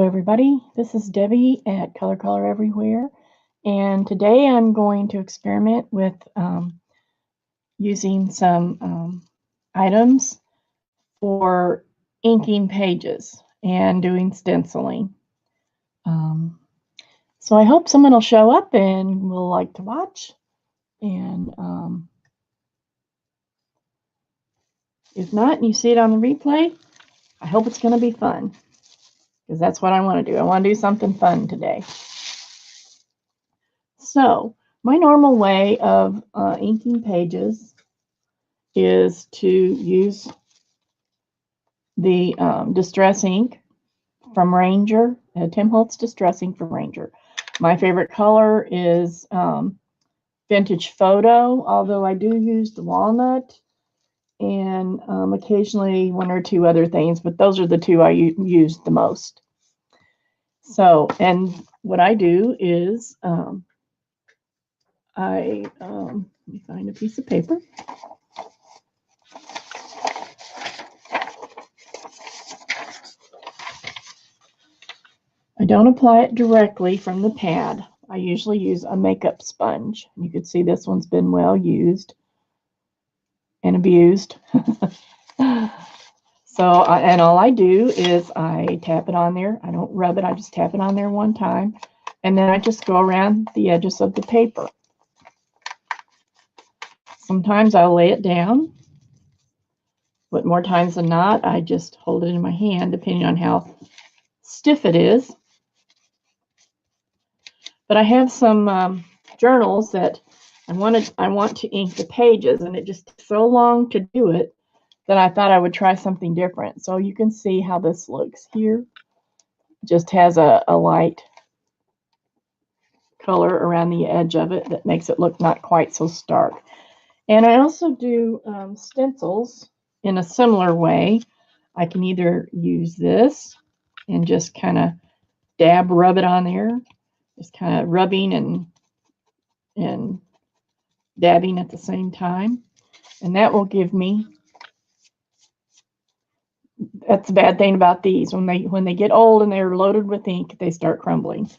everybody. This is Debbie at Color Everywhere, and today I'm going to experiment with using some items for inking pages and doing stenciling. So I hope someone will show up and will like to watch, and if not and you see it on the replay, I hope it's going to be fun, because that's what I want to do. I want to do something fun today. So my normal way of inking pages is to use the Distress ink from Ranger, Tim Holtz Distress ink from Ranger. My favorite color is Vintage Photo, although I do use the walnut and occasionally one or two other things, but those are the two I use the most. So, and what I do is let me find a piece of paper. I don't apply it directly from the pad. I usually use a makeup sponge. You can see this one's been well used and abused. So, and all I do is I tap it on there. I don't rub it. I just tap it on there one time. And then I just go around the edges of the paper. Sometimes I'll lay it down, but more times than not, I just hold it in my hand, depending on how stiff it is. But I have some journals that I want to ink the pages, and it just took so long to do it that I thought I would try something different. So you can see how this looks here. It just has a light color around the edge of it that makes it look not quite so stark. And I also do stencils in a similar way. I can either use this and just kind of rub it on there, just kind of rubbing and dabbing at the same time, and that will give me. That's the bad thing about these. When they get old and they're loaded with ink, they start crumbling.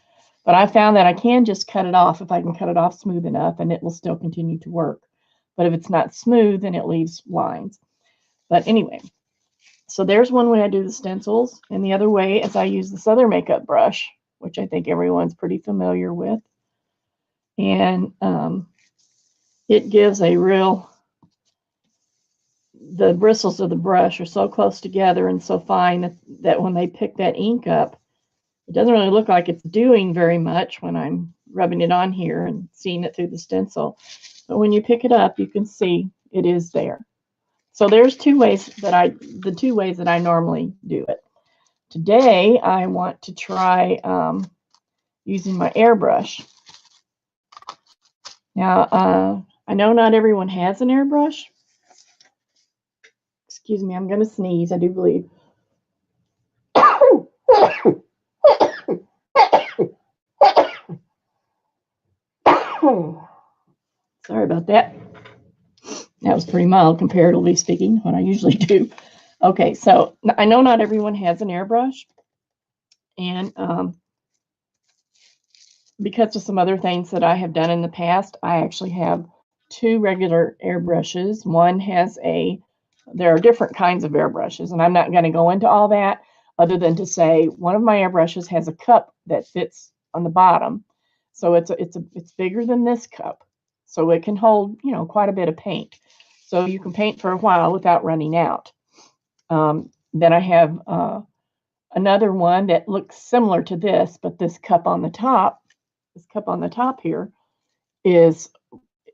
But I found that I can just cut it off if I can cut it off smooth enough, and it will still continue to work. But if it's not smooth, then it leaves lines. But anyway, so there's one way I do the stencils, and the other way is I use this other makeup brush, which I think everyone's pretty familiar with. And it gives a real, the bristles of the brush are so close together and so fine that when they pick that ink up, it doesn't really look like it's doing very much when I'm rubbing it on here and seeing it through the stencil. But when you pick it up, you can see it is there. So there's the two ways that I normally do it. Today, I want to try using my airbrush. Now, I know not everyone has an airbrush. Excuse me, I'm going to sneeze, I do believe. Sorry about that. That was pretty mild, comparatively speaking, what I usually do. Okay, so I know not everyone has an airbrush. And because of some other things that I have done in the past, I actually have two regular airbrushes. One has there are different kinds of airbrushes, and I'm not going to go into all that other than to say one of my airbrushes has a cup that fits on the bottom. So it's bigger than this cup. So it can hold, quite a bit of paint. So you can paint for a while without running out. Then I have another one that looks similar to this, but this cup on the top here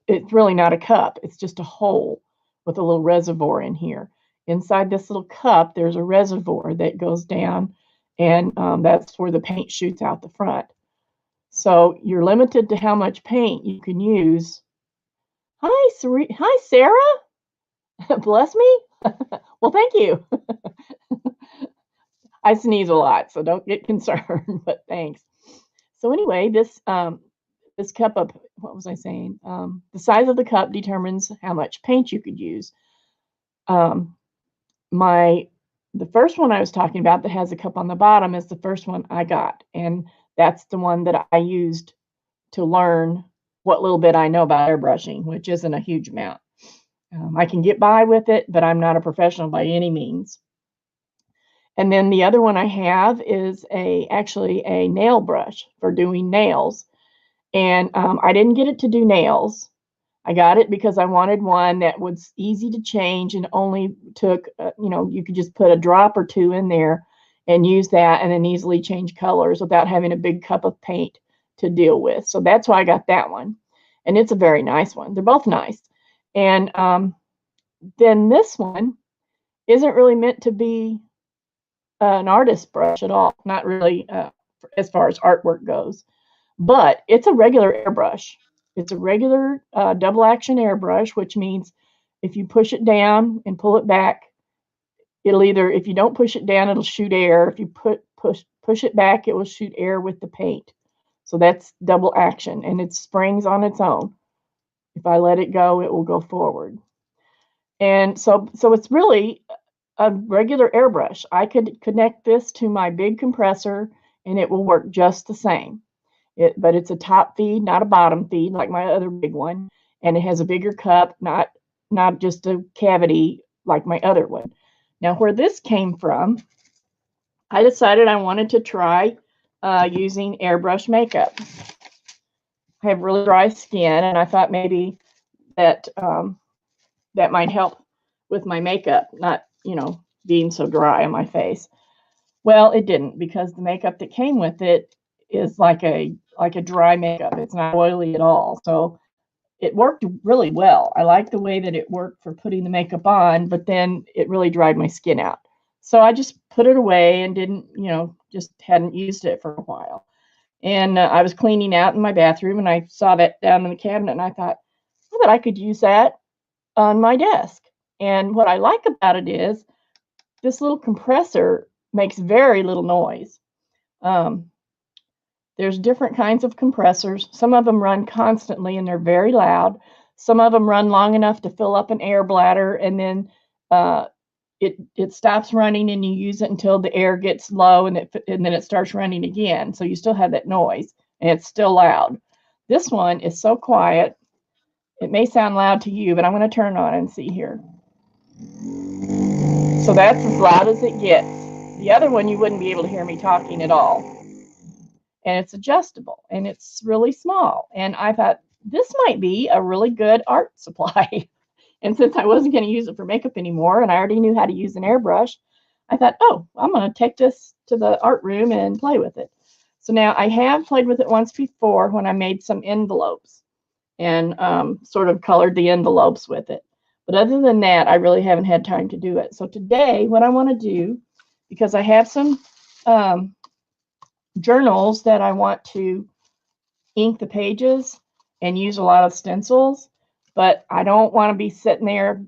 it's really not a cup. It's just a hole with a little reservoir in here. Inside this little cup, there's a reservoir that goes down, and that's where the paint shoots out the front. So you're limited to how much paint you can use. Hi, Sarah. Bless me. Well, thank you. I sneeze a lot, so don't get concerned, but thanks. So anyway, this cup of, what was I saying? The size of the cup determines how much paint you could use. My the first one I was talking about that has a cup on the bottom is the first one I got. And that's the one that I used to learn what little bit I know about airbrushing, which isn't a huge amount. I can get by with it, but I'm not a professional by any means. And then the other one I have is actually a nail brush for doing nails. And I didn't get it to do nails. I got it because I wanted one that was easy to change and only took, you could just put a drop or two in there and use that and then easily change colors without having a big cup of paint to deal with. So that's why I got that one. And it's a very nice one. They're both nice. And then this one isn't really meant to be an artist brush at all. Not really as far as artwork goes. But it's a regular airbrush. It's a regular double action airbrush, which means if you push it down and pull it back, it'll either, if you don't push it down, it'll shoot air. If you push it back, it will shoot air with the paint. So that's double action, and it springs on its own. If I let it go, it will go forward. And so it's really a regular airbrush. I could connect this to my big compressor, and it will work just the same. But it's a top feed, not a bottom feed like my other big one, and it has a bigger cup, not just a cavity like my other one. Now, where this came from, I decided I wanted to try using airbrush makeup. I have really dry skin, and I thought maybe that that might help with my makeup, not being so dry on my face. Well, it didn't, because the makeup that came with it is like a dry makeup. It's not oily at all. So it worked really well. I like the way that it worked for putting the makeup on, but then it really dried my skin out. So I just put it away and didn't, just hadn't used it for a while. And I was cleaning out in my bathroom, and I saw that down in the cabinet, and I thought, I bet I could use that on my desk. And what I like about it is this little compressor makes very little noise. There's different kinds of compressors. Some of them run constantly and they're very loud. Some of them run long enough to fill up an air bladder, and then it stops running and you use it until the air gets low, and then it starts running again. So you still have that noise and it's still loud. This one is so quiet. It may sound loud to you, but I'm going to turn it on and see here. So that's as loud as it gets. The other one, you wouldn't be able to hear me talking at all. And it's adjustable, and it's really small. And I thought, this might be a really good art supply. And since I wasn't going to use it for makeup anymore, and I already knew how to use an airbrush, I thought, oh, I'm going to take this to the art room and play with it. So now I have played with it once before when I made some envelopes and sort of colored the envelopes with it. But other than that, I really haven't had time to do it. So today, what I want to do, because I have some journals that I want to ink the pages and use a lot of stencils, but I don't want to be sitting there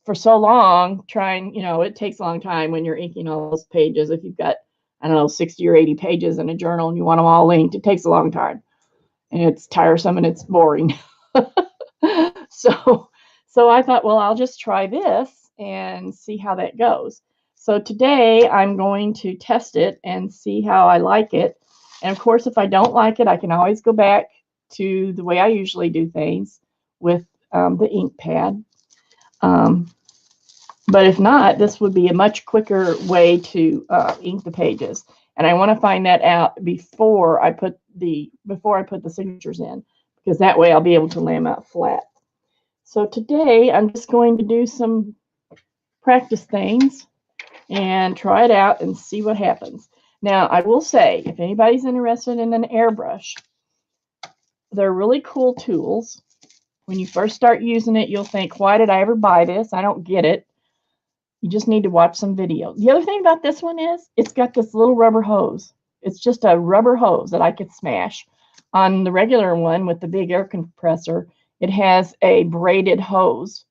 for so long trying, it takes a long time when you're inking all those pages. If you've got, I don't know, 60 or 80 pages in a journal and you want them all inked, it takes a long time. And it's tiresome and it's boring. So I thought, well, I'll just try this and see how that goes. So today I'm going to test it and see how I like it. And of course, if I don't like it, I can always go back to the way I usually do things with the ink pad. But if not, this would be a much quicker way to ink the pages. And I want to find that out before I put the signatures in, because that way I'll be able to lay them out flat. So today I'm just going to do some practice things and try it out and see what happens. Now, I will say, if anybody's interested in an airbrush, they're really cool tools. When you first start using it, you'll think, why did I ever buy this? I don't get it. You just need to watch some videos. The other thing about this one is it's got this little rubber hose. It's just a rubber hose that I could smash. On the regular one with the big air compressor, it has a braided hose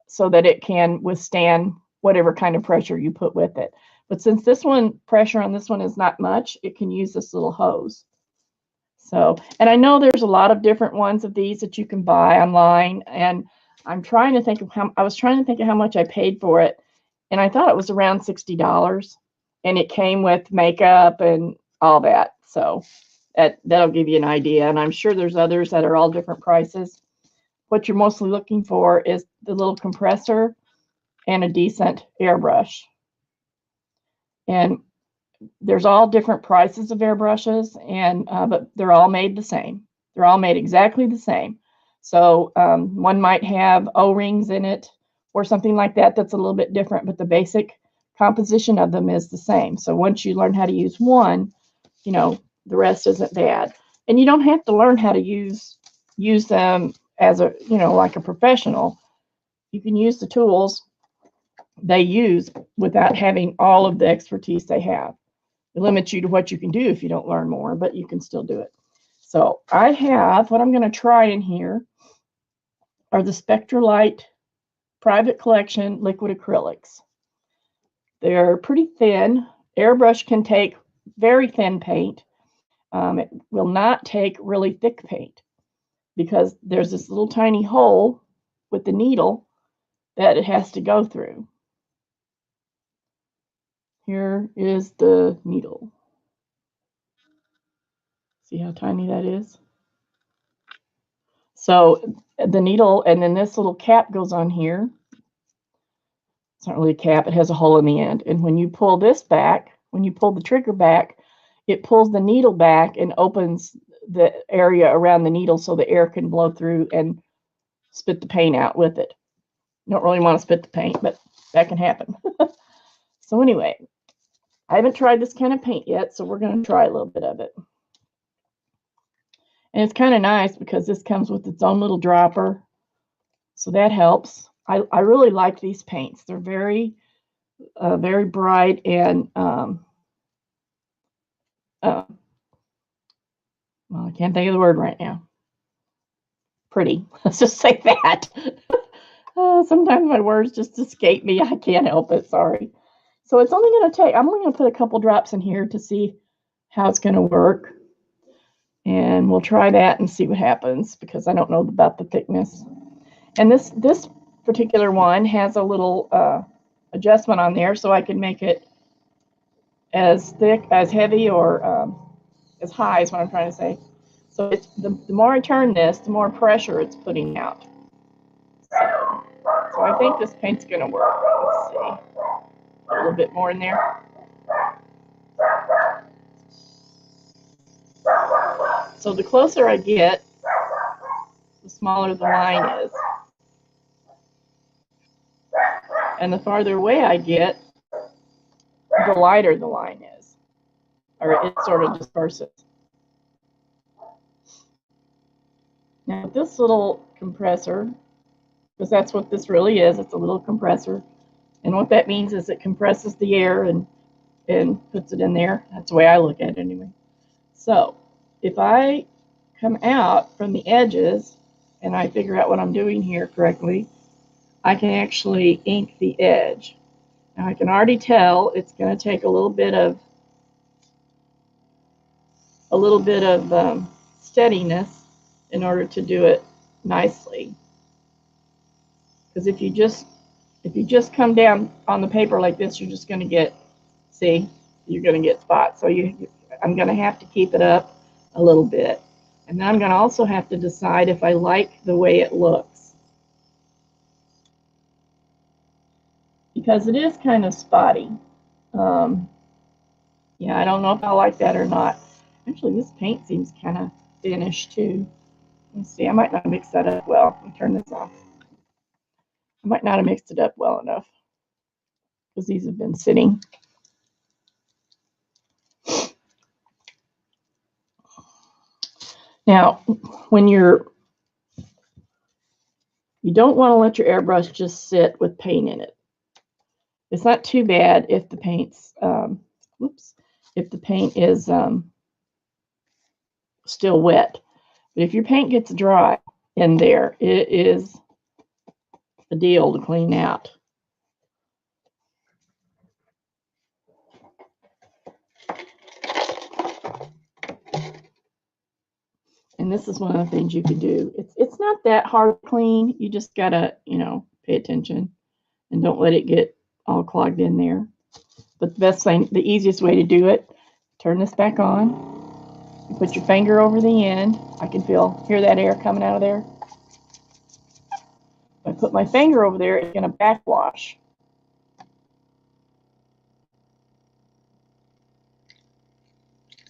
so that it can withstand whatever kind of pressure you put with it. But since pressure on this one is not much, it can use this little hose. So, and I know there's a lot of different ones of these that you can buy online, and I was trying to think of how much I paid for it. and I thought it was around $60, and it came with makeup and all that. So that'll give you an idea, and I'm sure there's others that are all different prices. What you're mostly looking for is the little compressor and a decent airbrush. And there's all different prices of airbrushes, and but they're all made the same. They're all made exactly the same. So one might have O-rings in it or something like that that's a little bit different, but the basic composition of them is the same. So once you learn how to use one, you know, the rest isn't bad. And you don't have to learn how to use them as a, you know, like a professional. You can use the tools they use without having all of the expertise they have. It limits you to what you can do if you don't learn more, but you can still do it. So I have, what I'm going to try in here are the Spectralite Private Collection Liquid Acrylics. They're pretty thin. Airbrush can take very thin paint. It will not take really thick paint because there's this little tiny hole with the needle that it has to go through. Here is the needle. See how tiny that is? So the needle, and then this little cap goes on here. It's not really a cap, it has a hole in the end. And when you pull this back, when you pull the trigger back, it pulls the needle back and opens the area around the needle so the air can blow through and spit the paint out with it. You don't really want to spit the paint, but that can happen. So anyway, I haven't tried this kind of paint yet, so we're going to try a little bit of it. And it's kind of nice because this comes with its own little dropper, so that helps. I really like these paints. They're very, very bright and, well, I can't think of the word right now. Pretty. Let's just say that. Sometimes my words just escape me. I can't help it. Sorry. So it's only going to take, I'm only going to put a couple drops in here to see how it's going to work. And we'll try that and see what happens because I don't know about the thickness. And this particular one has a little adjustment on there so I can make it as thick, as heavy, or as high is what I'm trying to say. So it's, the more I turn this, the more pressure it's putting out. So I think this paint's going to work. Let's see. A little bit more in there. So the closer I get, the smaller the line is. And the farther away I get, the lighter the line is. Or it sort of disperses. Now this little compressor, because that's what this really is, it's a little compressor. And what that means is it compresses the air and puts it in there. That's the way I look at it anyway. So if I come out from the edges and I figure out what I'm doing here correctly, I can actually ink the edge. Now I can already tell it's going to take a little bit of steadiness in order to do it nicely. Because if you just come down on the paper like this, you're just going to get, see, you're going to get spots. So I'm going to have to keep it up a little bit. And then I'm going to also have to decide if I like the way it looks. Because it is kind of spotty. Yeah, I don't know if I like that or not. Actually, this paint seems kind of thinnish too. Let's see, I might not mix that up well. Let me turn this off. I might not have mixed it up well enough because these have been sitting. Now, when you don't want to let your airbrush just sit with paint in it. It's not too bad if the paint's, if the paint is still wet. But if your paint gets dry in there, it is a deal to clean out. And this is one of the things you could do. It's not that hard to clean. You just gotta, you know, pay attention and don't let it get all clogged in there. But the best thing, the easiest way to do it, turn this back on. You put your finger over the end. I can hear that air coming out of there. If I put my finger over there, it's going to backwash.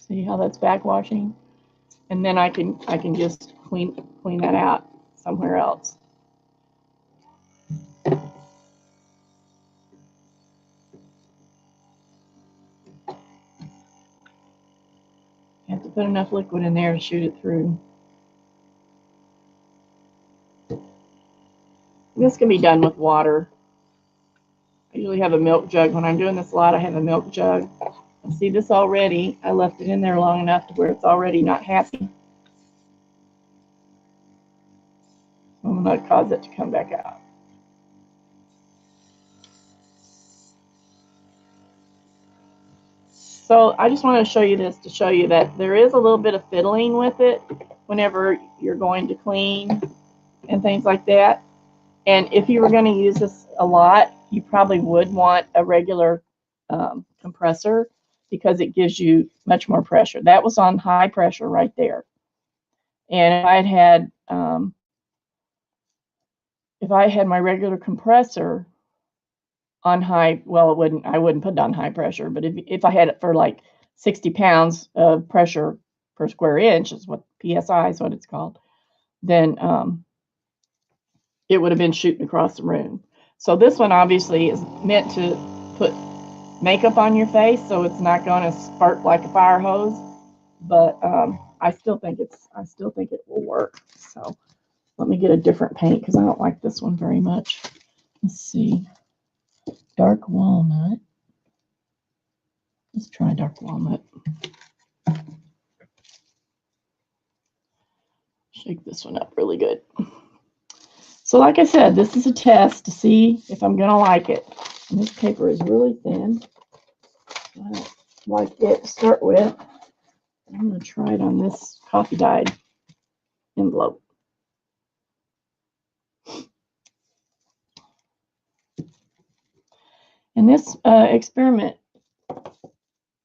See how that's backwashing? And then I can just clean that out somewhere else. You have to put enough liquid in there to shoot it through. This can be done with water. I usually have a milk jug. When I'm doing this a lot, I have a milk jug. See this already? I left it in there long enough to where it's already not happy. I'm going to cause it to come back out. So I just want to show you this to show you that there is a little bit of fiddling with it whenever you're going to clean and things like that. And if you were going to use this a lot, you probably would want a regular compressor because it gives you much more pressure. That was on high pressure right there. And if I had my regular compressor on high, well, I wouldn't put it on high pressure, but if I had it for like 60 pounds of pressure per square inch, is what PSI is what it's called, then it would have been shooting across the room. So this one obviously is meant to put makeup on your face, so it's not going to spark like a fire hose. But I still think it will work. So let me get a different paint because I don't like this one very much. Let's see, dark walnut. Let's try dark walnut. Shake this one up really good. So like I said, this is a test to see if I'm going to like it. And this paper is really thin. I don't like it to start with. I'm going to try it on this coffee dyed envelope. And this experiment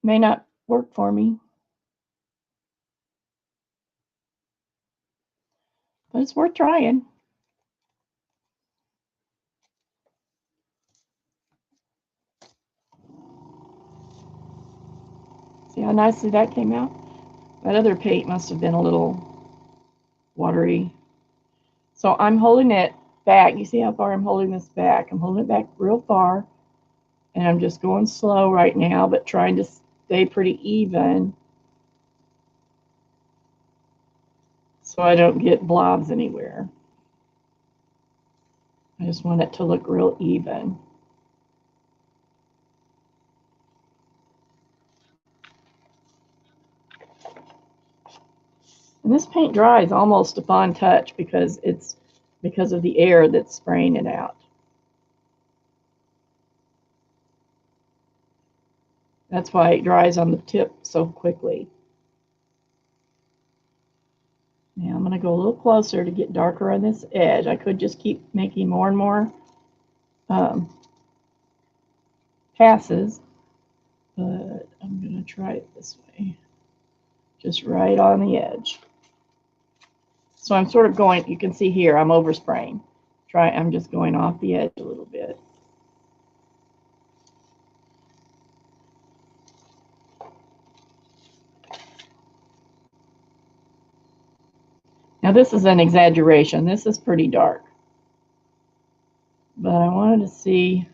may not work for me, but it's worth trying. See how nicely that came out? That other paint must have been a little watery. So I'm holding it back. You see how far I'm holding this back? I'm holding it back real far. And I'm just going slow right now, but trying to stay pretty even so I don't get blobs anywhere. I just want it to look real even. And this paint dries almost upon touch because of the air that's spraying it out. That's why it dries on the tip so quickly. Now I'm going to go a little closer to get darker on this edge. I could just keep making more and more passes, but I'm going to try it this way. Just right on the edge. So I'm sort of going, you can see here, I'm overspraying. I'm just going off the edge a little bit. Now this is an exaggeration. This is pretty dark. But I wanted to see,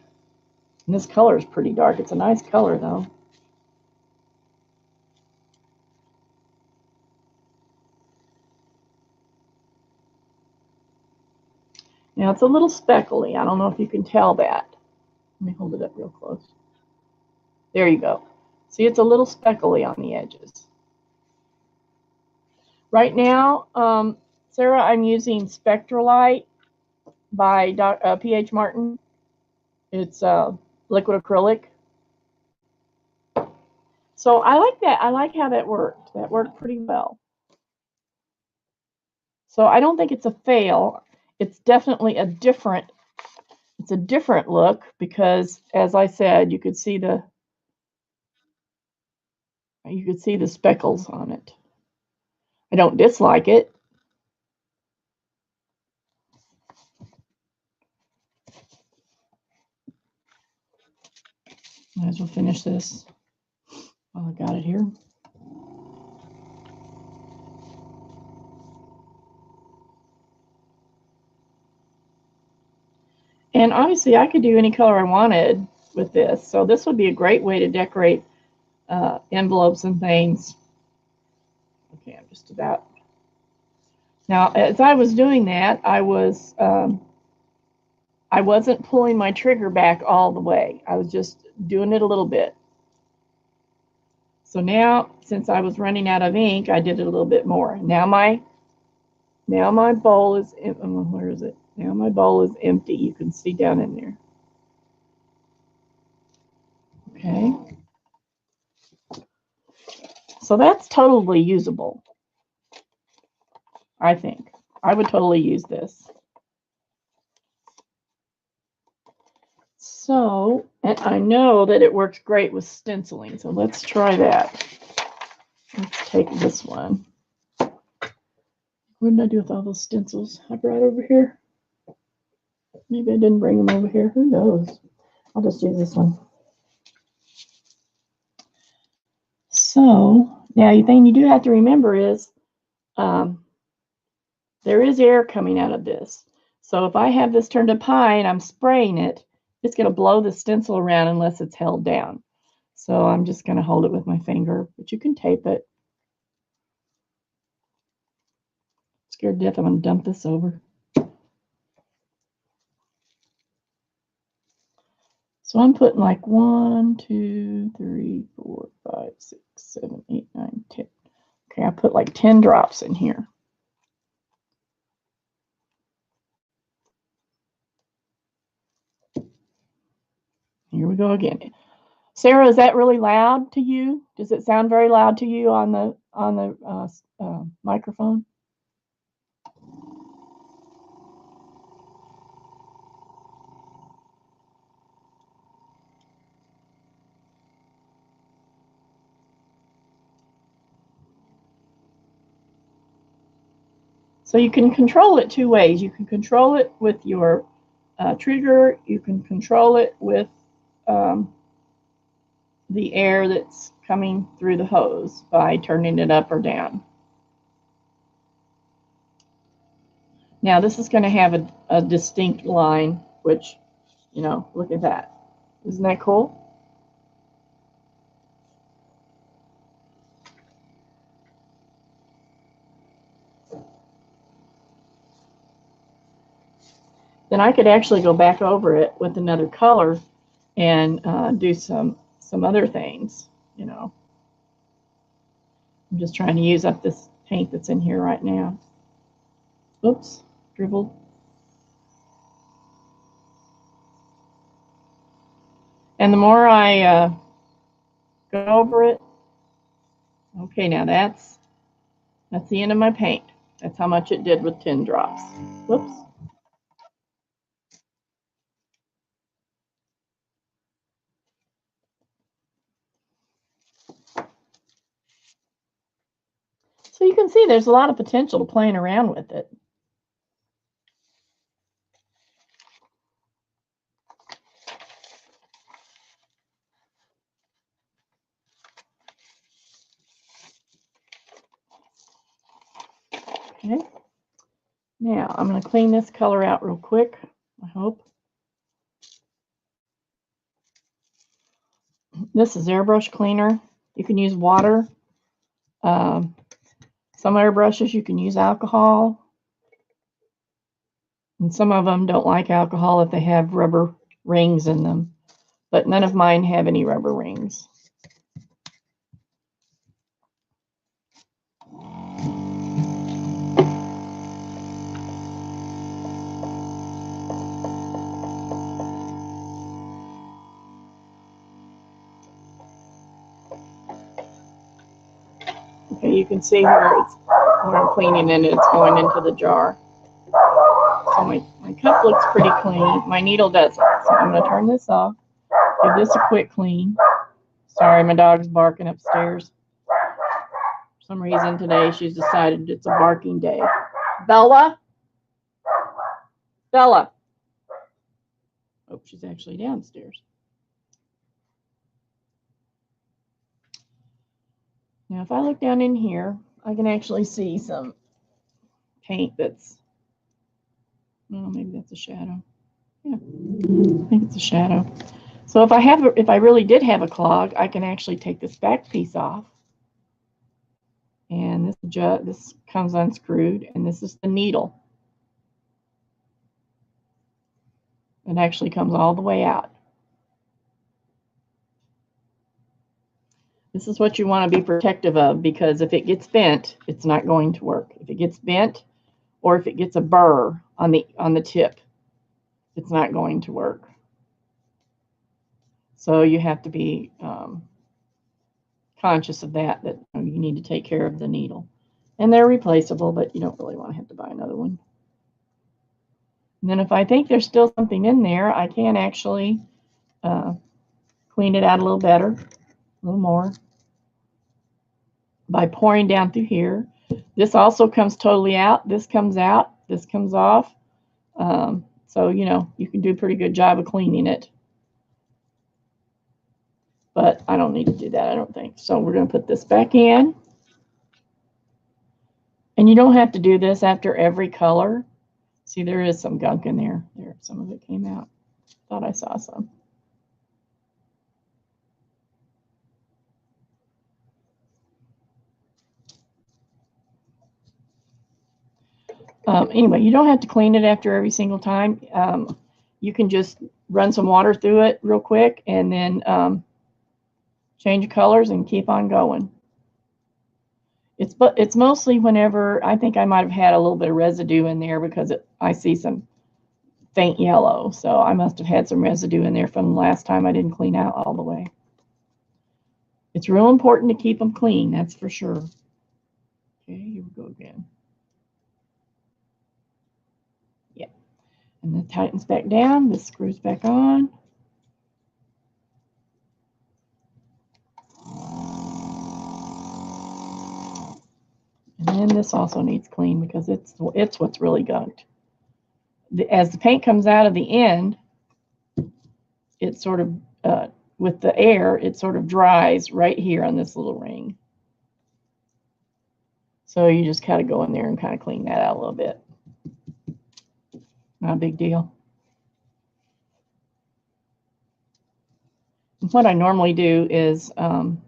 and this color is pretty dark. It's a nice color though. Now it's a little speckly. I don't know if you can tell that. Let me hold it up real close. There you go. See, it's a little speckly on the edges. Right now, Sarah, I'm using Spectralite by P.H. Martin. It's liquid acrylic. So I like that. I like how that worked. That worked pretty well. So I don't think it's a fail. It's definitely a different It's a different look because, as I said, you could see the speckles on it. I don't dislike it. Might as well finish this while I got it here. And obviously I could do any color I wanted with this. So this would be a great way to decorate envelopes and things. Okay, I'm just about. Now, as I was doing that, I wasn't pulling my trigger back all the way. I was just doing it a little bit. So now, since I was running out of ink, I did it a little bit more. Now my bowl is, where is it? Now my bowl is empty. You can see down in there. Okay. So that's totally usable, I think. I would totally use this. So, and I know that it works great with stenciling, so let's try that. Let's take this one. What did I do with all those stencils I brought over here? Maybe I didn't bring them over here. Who knows? I'll just use this one. So, now the thing you do have to remember is there is air coming out of this. So if I have this turned up high and I'm spraying it, it's going to blow the stencil around unless it's held down. So I'm just going to hold it with my finger, but you can tape it. Scared to death I'm going to dump this over. So I'm putting like 1, 2, 3, 4, 5, 6, 7, 8, 9, 10. Okay, I put like 10 drops in here. Here we go again. Sarah, is that really loud to you? Does it sound very loud to you on the microphone? So you can control it two ways. You can control it with your trigger. You can control it with the air that's coming through the hose by turning it up or down. Now this is going to have a distinct line, which, you know, look at that. Isn't that cool? Then I could actually go back over it with another color and do some other things, you know. I'm just trying to use up this paint that's in here right now. Oops, dribbled. And the more I go over it, okay, now that's the end of my paint. That's how much it did with 10 drops. Whoops. So you can see there's a lot of potential to playing around with it. Okay. Now I'm going to clean this color out real quick, I hope. This is airbrush cleaner. You can use water. Some airbrushes you can use alcohol. And some of them don't like alcohol if they have rubber rings in them. But none of mine have any rubber rings. Okay, you can see where I'm cleaning it, it's going into the jar. So my My cup looks pretty clean. My needle doesn't. So I'm going to turn this off. Give this a quick clean. Sorry, my dog's barking upstairs. For some reason today she's decided it's a barking day. Bella? Bella. Oh, she's actually downstairs. Now, if I look down in here, I can actually see some paint that's, oh, maybe that's a shadow. Yeah, I think it's a shadow. So if I really did have a clog, I can actually take this back piece off. And this comes unscrewed, and this is the needle. It actually comes all the way out. This is what you want to be protective of, because if it gets bent, it's not going to work. If it gets bent, or if it gets a burr on the tip, it's not going to work. So you have to be conscious of that you need to take care of the needle. And they're replaceable, but you don't really want to have to buy another one. And then if I think there's still something in there, I can actually clean it out a little better, a little more, by pouring down through here. This also comes totally out. This comes out. This comes off. So, you know, you can do a pretty good job of cleaning it. But I don't need to do that, I don't think. So we're going to put this back in. And you don't have to do this after every color. See, there is some gunk in there. There, some of it came out. Thought I saw some. Anyway, you don't have to clean it after every single time. You can just run some water through it real quick and then change colors and keep on going. It's mostly whenever I think I might have had a little bit of residue in there, because I see some faint yellow. So I must have had some residue in there from the last time I didn't clean out all the way. It's real important to keep them clean, that's for sure. Okay, here we go again. Yeah. And then tightens back down. This screws back on. And then this also needs clean, because it's what's really gunked. As the paint comes out of the end, it sort of, with the air, it sort of dries right here on this little ring. So you just kind of go in there and kind of clean that out a little bit. Not a big deal. And what I normally do is, and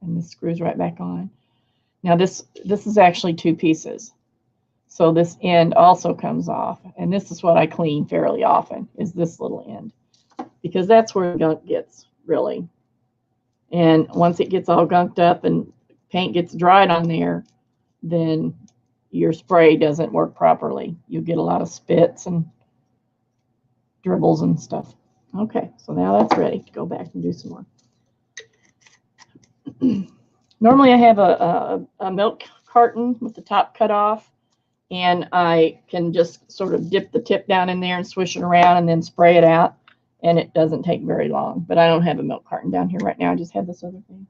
this screws right back on. Now this is actually two pieces. So this end also comes off. And this is what I clean fairly often, is this little end. Because that's where the gunk gets, really. And once it gets all gunked up and paint gets dried on there, then your spray doesn't work properly. You get a lot of spits and dribbles and stuff. Okay, so now that's ready to go back and do some more. Normally I have a milk carton with the top cut off, and I can just sort of dip the tip down in there and swish it around and then spray it out, and it doesn't take very long. But I don't have a milk carton down here right now. I just have this other thing.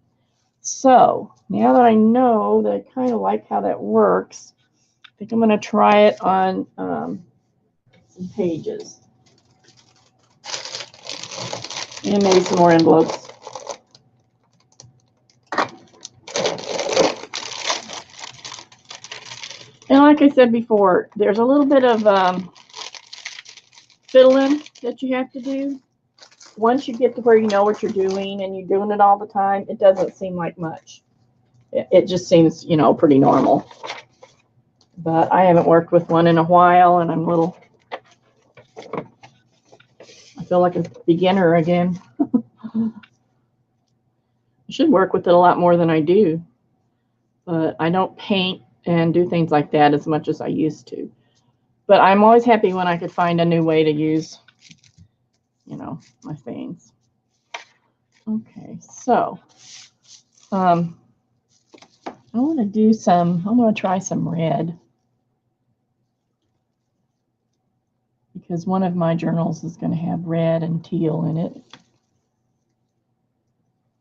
So now that I know that I kind of like how that works, I think I'm going to try it on some pages. And maybe some more envelopes. And like I said before, there's a little bit of fiddling that you have to do. Once you get to where you know what you're doing and you're doing it all the time, it doesn't seem like much. It just seems, you know, pretty normal. But I haven't worked with one in a while, and I feel like a beginner again. I should work with it a lot more than I do. But I don't paint and do things like that as much as I used to. But I'm always happy when I could find a new way to use, you know, my things. Okay, so I want to do I'm going to try some red, because one of my journals is going to have red and teal in it.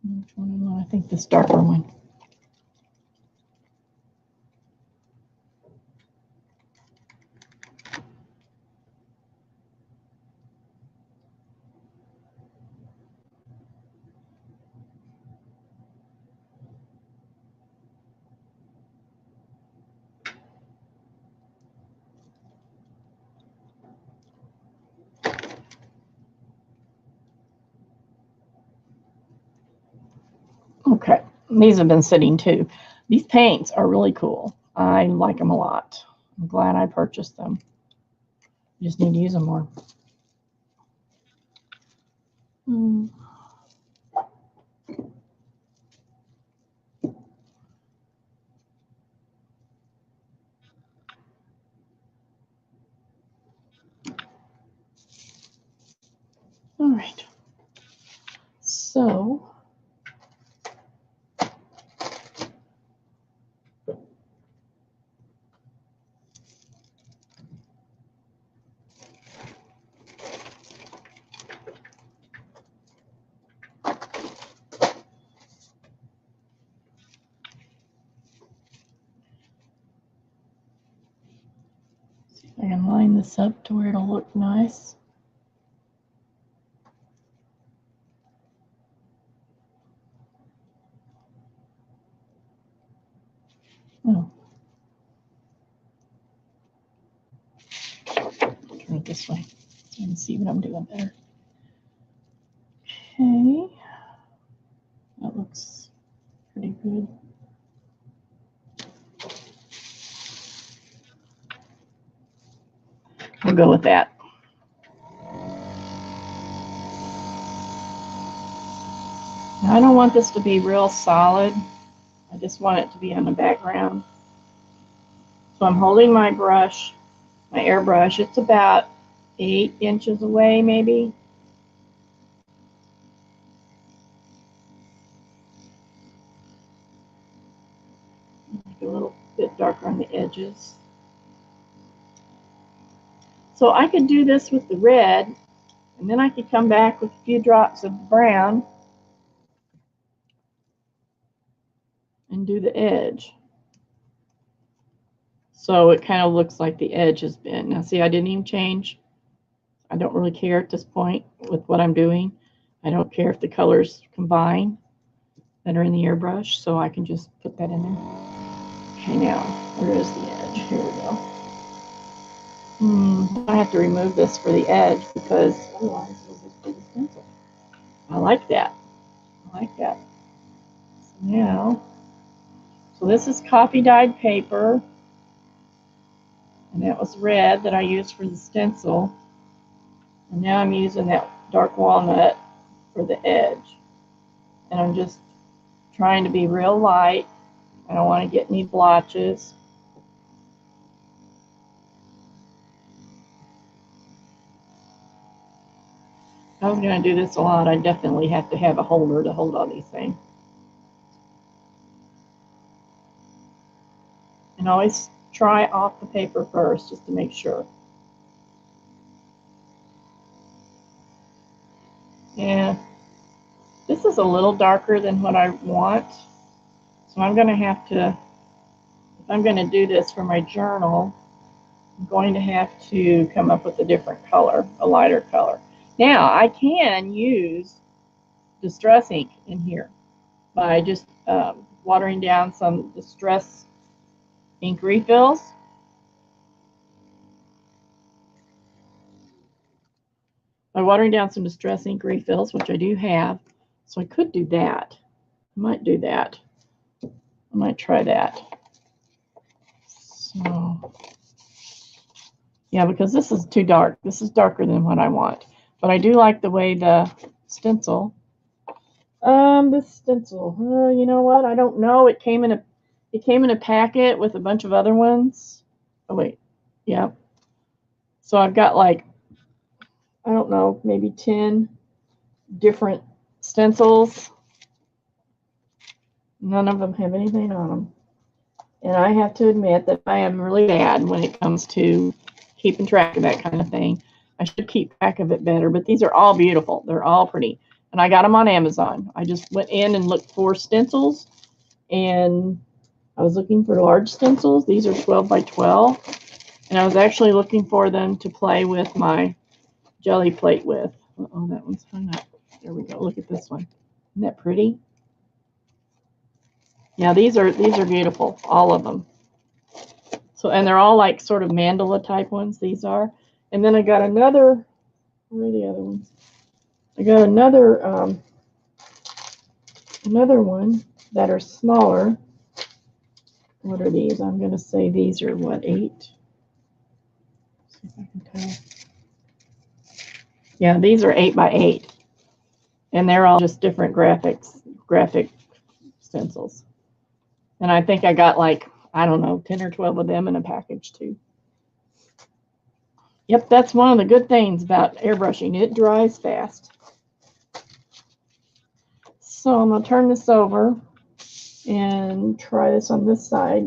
Which one do I want? I think this darker one. Okay, these have been sitting too. These paints are really cool. I like them a lot. I'm glad I purchased them. Just need to use them more. All right. So see if I can line this up to where it'll look nice. Oh. Turn it this way so you can see what I'm doing better. Okay. That looks pretty good. We'll go with that. Now, I don't want this to be real solid. I just want it to be on the background. So I'm holding my brush, my airbrush. It's about 8 inches away, maybe. Make it a little bit darker on the edges. So I could do this with the red, and then I could come back with a few drops of brown and do the edge. So it kind of looks like the edge has been. Now see, I didn't even change. I don't really care at this point with what I'm doing. I don't care if the colors combine that are in the airbrush, so I can just put that in there. Okay, now, where is the edge? Here we go. I have to remove this for the edge because otherwise it'll just be the stencil. I like that. I like that. So now, so this is coffee dyed paper, and that was red that I used for the stencil. And now I'm using that dark walnut for the edge. And I'm just trying to be real light. I don't want to get any blotches. If I was going to do this a lot, I definitely have to have a holder to hold all these things. And always try off the paper first just to make sure. Yeah, this is a little darker than what I want. So I'm going to have to, if I'm going to do this for my journal, I'm going to have to come up with a different color, a lighter color. Now, I can use Distress ink in here by just watering down some Distress ink refills. By watering down some Distress ink refills, which I do have, so I could do that. I might do that. I might try that. So, yeah, because this is too dark. This is darker than what I want. But I do like the way the stencil. This stencil. You know what? I don't know. It came in a packet with a bunch of other ones. Oh wait, yeah. So I've got like, I don't know, maybe 10 different stencils. None of them have anything on them. And I have to admit that I am really bad when it comes to keeping track of that kind of thing. I should keep track of it better, but these are all beautiful. They're all pretty. And I got them on Amazon. I just went in and looked for stencils, and I was looking for large stencils. These are 12 by 12. And I was actually looking for them to play with my jelly plate with. Uh-oh, that one's hung up. There we go. Look at this one. Isn't that pretty? Yeah, these are beautiful, all of them. So, and they're all like sort of mandala type ones. These are. And then I got another. Where are the other ones? I got another one that are smaller. What are these? I'm going to say these are what, 8? Let's see if I can tell. Yeah, these are 8 by 8, and they're all just different graphic stencils. And I think I got like, I don't know, 10 or 12 of them in a package too. Yep, that's one of the good things about airbrushing. It dries fast. So I'm going to turn this over and try this on this side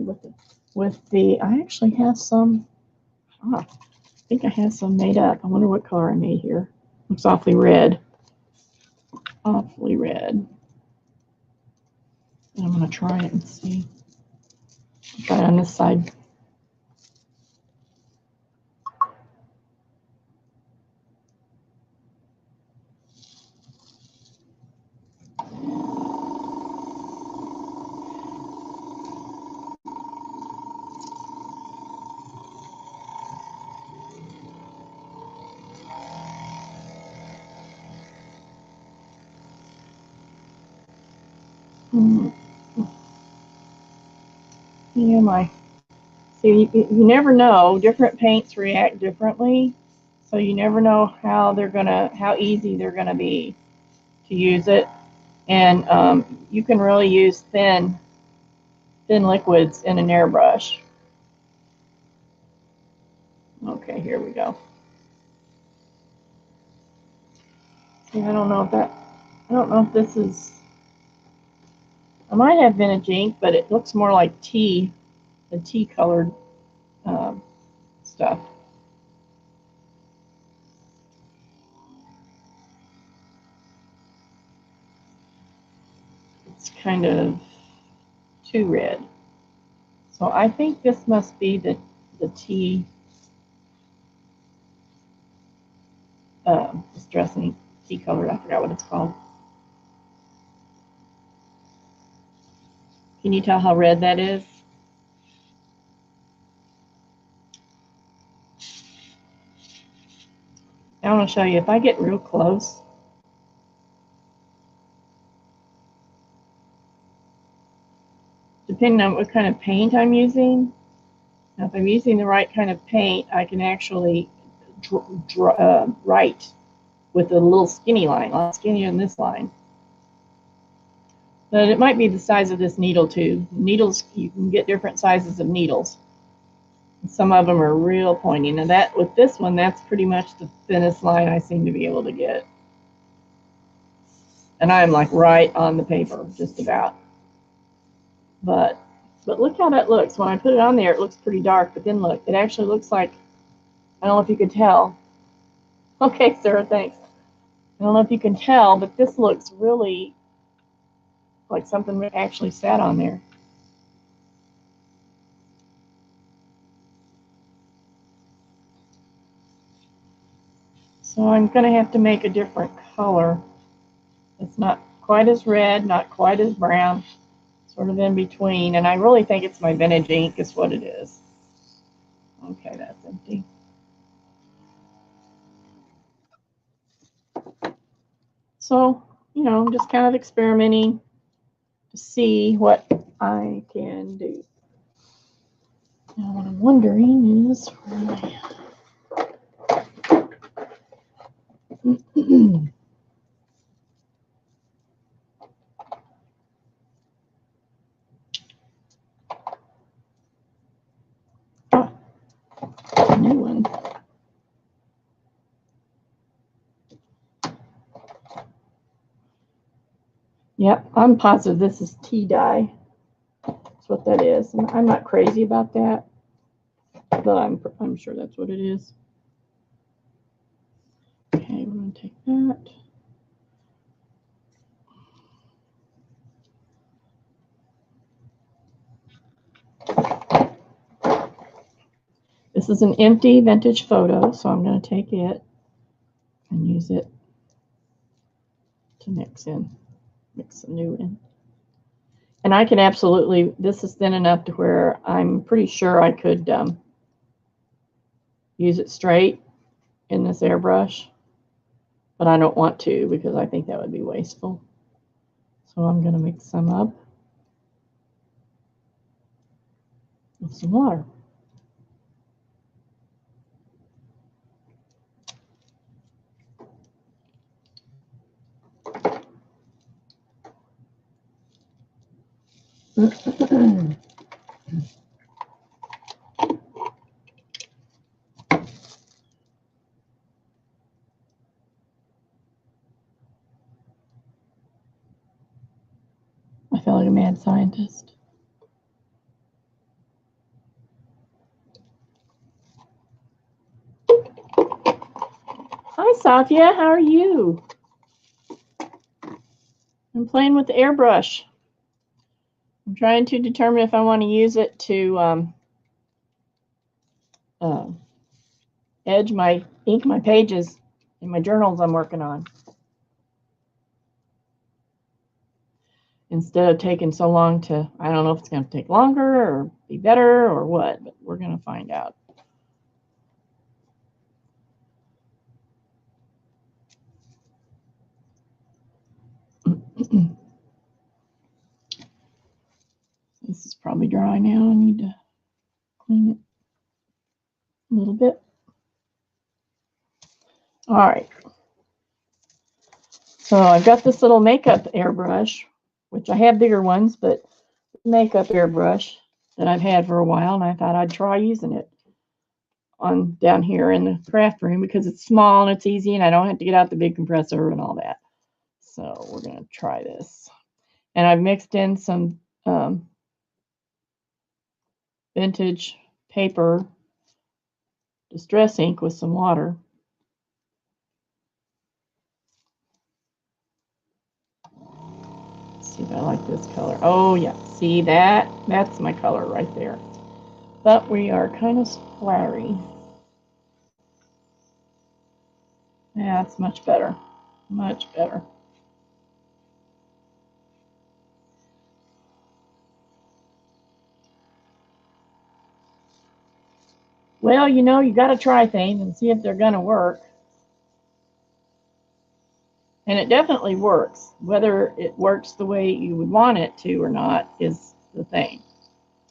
with the I actually have some, I think I have some made up. I wonder what color I made here. Looks awfully red. Awfully red. And I'm going to try it and see. Try it on this side. Yeah, see, you never know. Different paints react differently, so you never know how easy they're gonna be to use it. And you can really use thin liquids in an airbrush. Okay, here we go. See, I don't know if this is. I might have vintage ink, but it looks more like tea, the tea colored stuff. It's kind of too red. So I think this must be the tea distressing tea color. I forgot what it's called. Can you tell how red that is? I want to show you. If I get real close, depending on what kind of paint I'm using, now if I'm using the right kind of paint, I can actually write with a little skinny line, a lot skinnier than this line. But it might be the size of this needle too. Needles, you can get different sizes of needles. Some of them are real pointy. Now that with this one, that's pretty much the thinnest line I seem to be able to get. And I'm like right on the paper, just about. But look how that looks. When I put it on there, it looks pretty dark. But then look, it actually looks like, I don't know if you could tell. Okay, Sarah, thanks. I don't know if you can tell, but this looks really like something actually sat on there. So I'm going to have to make a different color. It's not quite as red, not quite as brown, sort of in between. And I really think it's my vintage ink is what it is. Okay, that's empty. So, you know, I'm just kind of experimenting to see what I can do. Now, what I'm wondering is a new one. Yep, I'm positive this is tea dye. That's what that is. And I'm not crazy about that, but I'm sure that's what it is. take that. This is an empty vintage photo, so I'm going to take it and use it to mix a new in. And I can absolutely, this is thin enough to where I'm pretty sure I could use it straight in this airbrush, but I don't want to because I think that would be wasteful. So I'm going to mix some up with some water. I feel like a mad scientist. Hi, Safia. How are you? I'm playing with the airbrush. I'm trying to determine if I want to use it to ink my pages in my journals I'm working on, instead of taking so long to, I don't know if it's going to take longer or be better or what, but we're going to find out. This is probably dry now. I need to clean it a little bit. All right. So I've got this little makeup airbrush, which I have bigger ones, but makeup airbrush that I've had for a while, and I thought I'd try using it on down here in the craft room because it's small and it's easy, and I don't have to get out the big compressor and all that. So we're going to try this. And I've mixed in some vintage paper distress ink with some water. Let's see if I like this color. Oh yeah, see that? That's my color right there. But we are kind of splattery. Yeah, that's much better. Much better. Well, you know, you got to try things and see if they're going to work. And it definitely works. Whether it works the way you would want it to or not is the thing.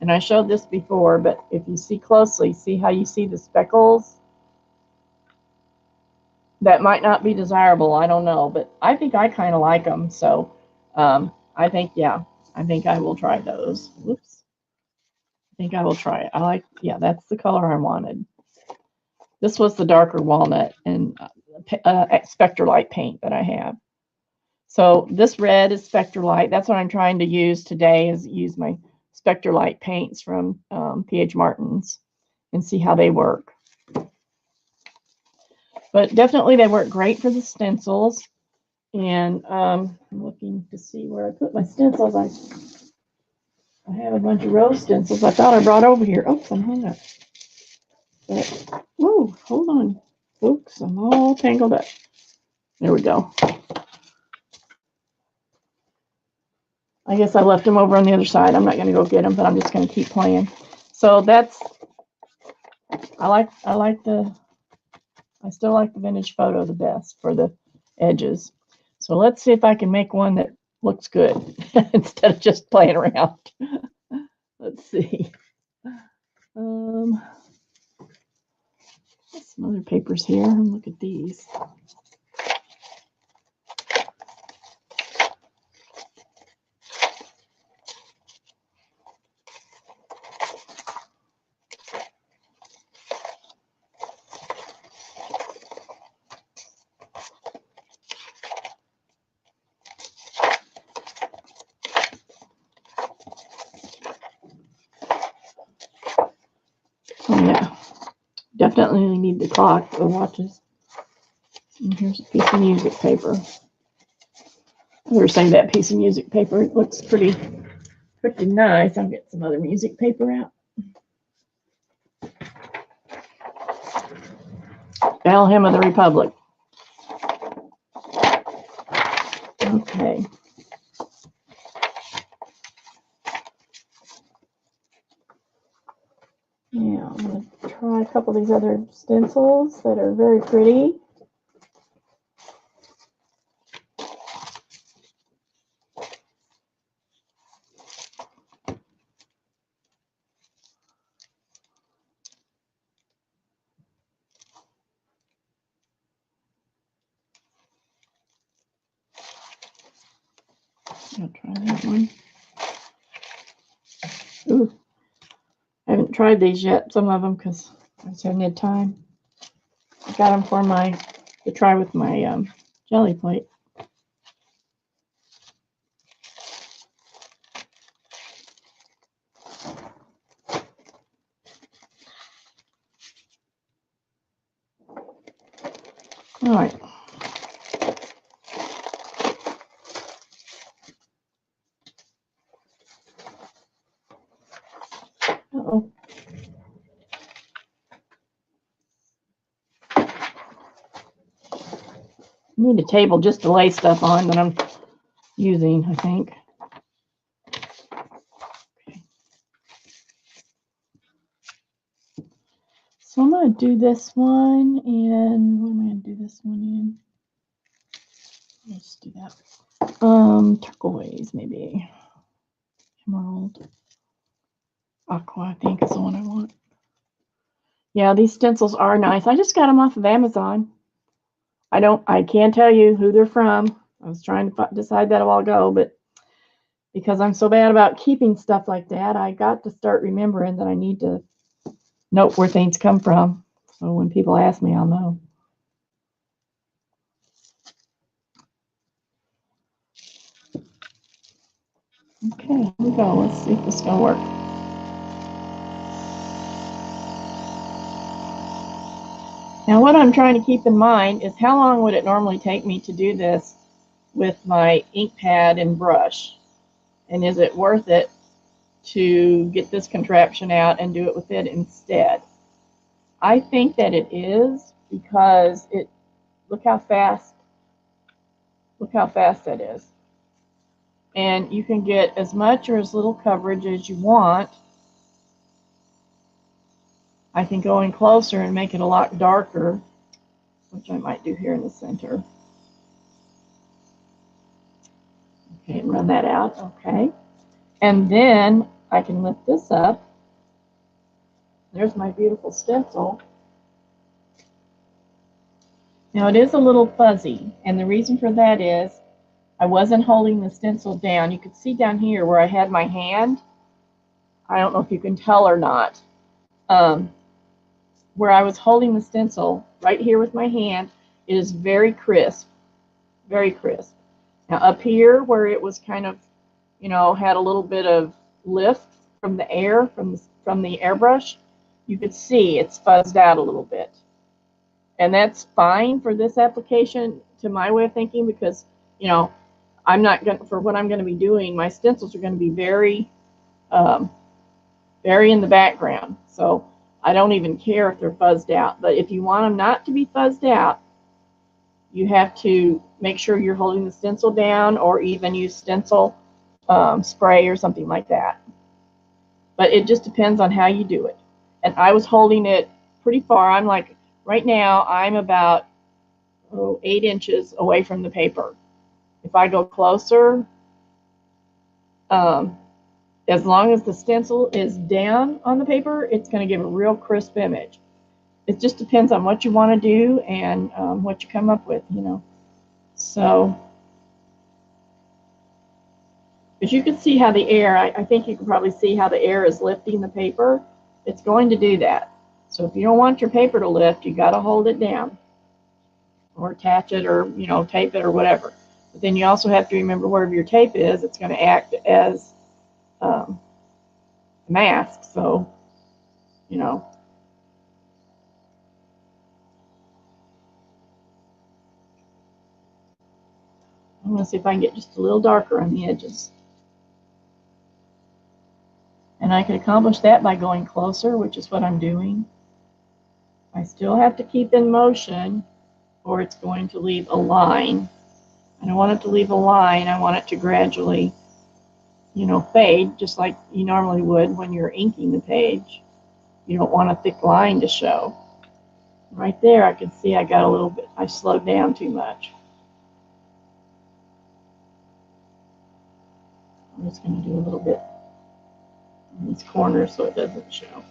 And I showed this before, but if you see closely, see how you see the speckles? That might not be desirable, I don't know, but I think I kind of like them. So I think, yeah, I think I will try those. Whoops. I think I will try it. I like, yeah, that's the color I wanted. This was the darker walnut and Spectralite paint that I have. So this red is Spectralite. That's what I'm trying to use today, is use my Spectralite paints from P.H. Martin's and see how they work. But definitely they work great for the stencils. And I'm looking to see where I put my stencils. I have a bunch of rose stencils I thought I brought over here. Oh, I'm hung up. But, whoa, hold on. Folks, I'm all tangled up. There we go. I guess I left them over on the other side. I'm not going to go get them, but I'm just going to keep playing. So that's, I still like the vintage photo the best for the edges. So let's see if I can make one that looks good instead of just playing around. Let's see. Some other papers here. Look at these. Oh, yeah. Definitely need the clock, the watches. Here's a piece of music paper. I better save that piece of music paper. It looks pretty nice. I'll get some other music paper out. Battle Hymn of the Republic. Okay. Now I'm going to try a couple of these other stencils that are very pretty. I'll try that one. Ooh, I haven't tried these yet, some of them, because I just haven't had time. I got them for to try with my jelly plate. All right. Uh-oh. Need a table just to lay stuff on that I'm using, I think. Okay. So I'm going to do this one, and what am I going to do this one in? Let's do that. Turquoise, maybe. Emerald. Aqua, I think is the one I want. Yeah, these stencils are nice. I just got them off of Amazon. I can't tell you who they're from. I was trying to decide that a while ago, but because I'm so bad about keeping stuff like that, I got to start remembering that I need to note where things come from. So when people ask me, I'll know. Okay, here we go. Let's see if this is going to work. Now what I'm trying to keep in mind is how long would it normally take me to do this with my ink pad and brush? And is it worth it to get this contraption out and do it with it instead? I think that it is, because look how fast that is. And you can get as much or as little coverage as you want. I can go in closer and make it a lot darker, which I might do here in the center. Okay, run that out. Okay. And then I can lift this up. There's my beautiful stencil. Now it is a little fuzzy, and the reason for that is I wasn't holding the stencil down. You could see down here where I had my hand. I don't know if you can tell or not. Where I was holding the stencil, right here with my hand, it is very crisp, very crisp. Now up here where it was kind of, had a little bit of lift from the air, from the airbrush, you could see it's fuzzed out a little bit. And that's fine for this application, to my way of thinking, because, I'm not going to, for what I'm going to be doing, my stencils are going to be very, very in the background. So I don't even care if they're fuzzed out. But if you want them not to be fuzzed out, you have to make sure you're holding the stencil down, or even use stencil spray or something like that. But it just depends on how you do it. And I was holding it pretty far. I'm like, right now, I'm about 8 inches away from the paper. If I go closer, as long as the stencil is down on the paper, it's going to give a real crisp image. It just depends on what you want to do and what you come up with, So, as you can see how the air, I think you can probably see how the air is lifting the paper. It's going to do that. So if you don't want your paper to lift, you got to hold it down, or attach it, or tape it, or whatever. But then you also have to remember, wherever your tape is, it's going to act as a mask. So, I'm going to see if I can get just a little darker on the edges. And I can accomplish that by going closer, which is what I'm doing. I still have to keep in motion or it's going to leave a line. I don't want it to leave a line. I want it to gradually, you know, fade just like you normally would when you're inking the page. You don't want a thick line to show. Right there, I can see I got a little bit, I slowed down too much. I'm just going to do a little bit in these corners so it doesn't show.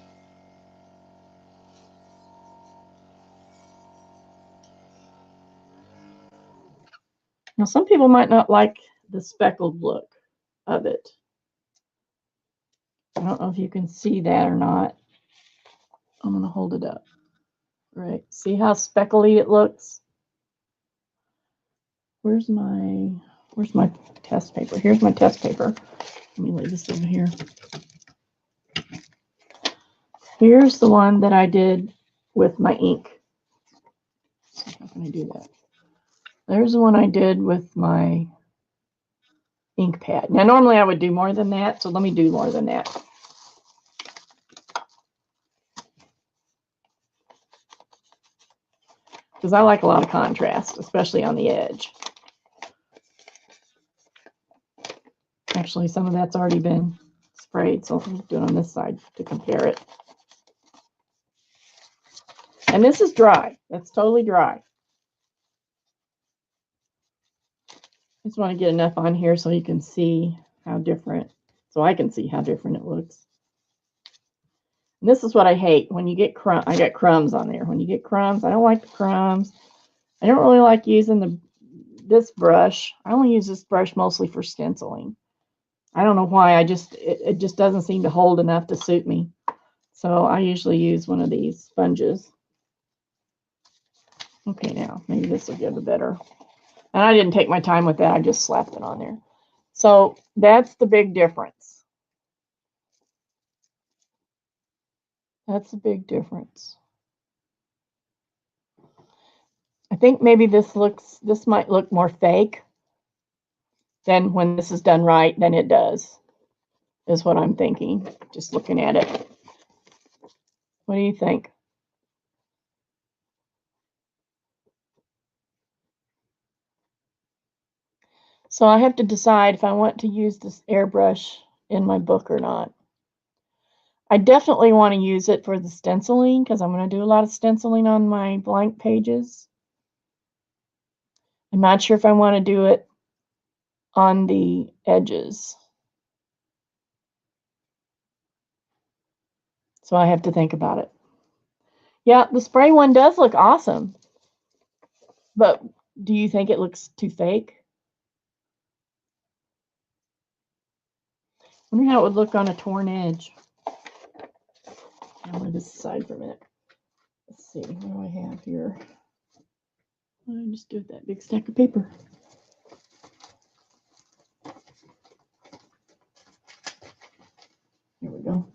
Now, some people might not like the speckled look of it. I don't know if you can see that or not. I'm going to hold it up. Right. See how speckly it looks? Where's my test paper? Here's my test paper. Let me lay this over here. Here's the one that I did with my ink. How can I do that? There's the one I did with my ink pad. Now, normally I would do more than that, so let me do more than that. Because I like a lot of contrast, especially on the edge. Actually, some of that's already been sprayed, so I'll do it on this side to compare it. And this is dry. That's totally dry. I just want to get enough on here so you can see how different, so I can see how different it looks. And this is what I hate when you get crumbs. I got crumbs on there. When you get crumbs, I don't like the crumbs. I don't really like using this brush. I only use this brush mostly for stenciling. I don't know why. It just doesn't seem to hold enough to suit me. So I usually use one of these sponges. Okay, now maybe this will give a better. And I didn't take my time with that. I just slapped it on there. So that's the big difference. That's a big difference. I think maybe this might look more fake than when this is done right than it does, is what I'm thinking, just looking at it. What do you think? So I have to decide if I want to use this airbrush in my book or not. I definitely want to use it for the stenciling because I'm going to do a lot of stenciling on my blank pages. I'm not sure if I want to do it on the edges. So I have to think about it. Yeah, the spray one does look awesome. But do you think it looks too fake? I wonder how it would look on a torn edge. I'll move this aside for a minute. Let's see, what do I have here? I just do that big stack of paper. Here we go.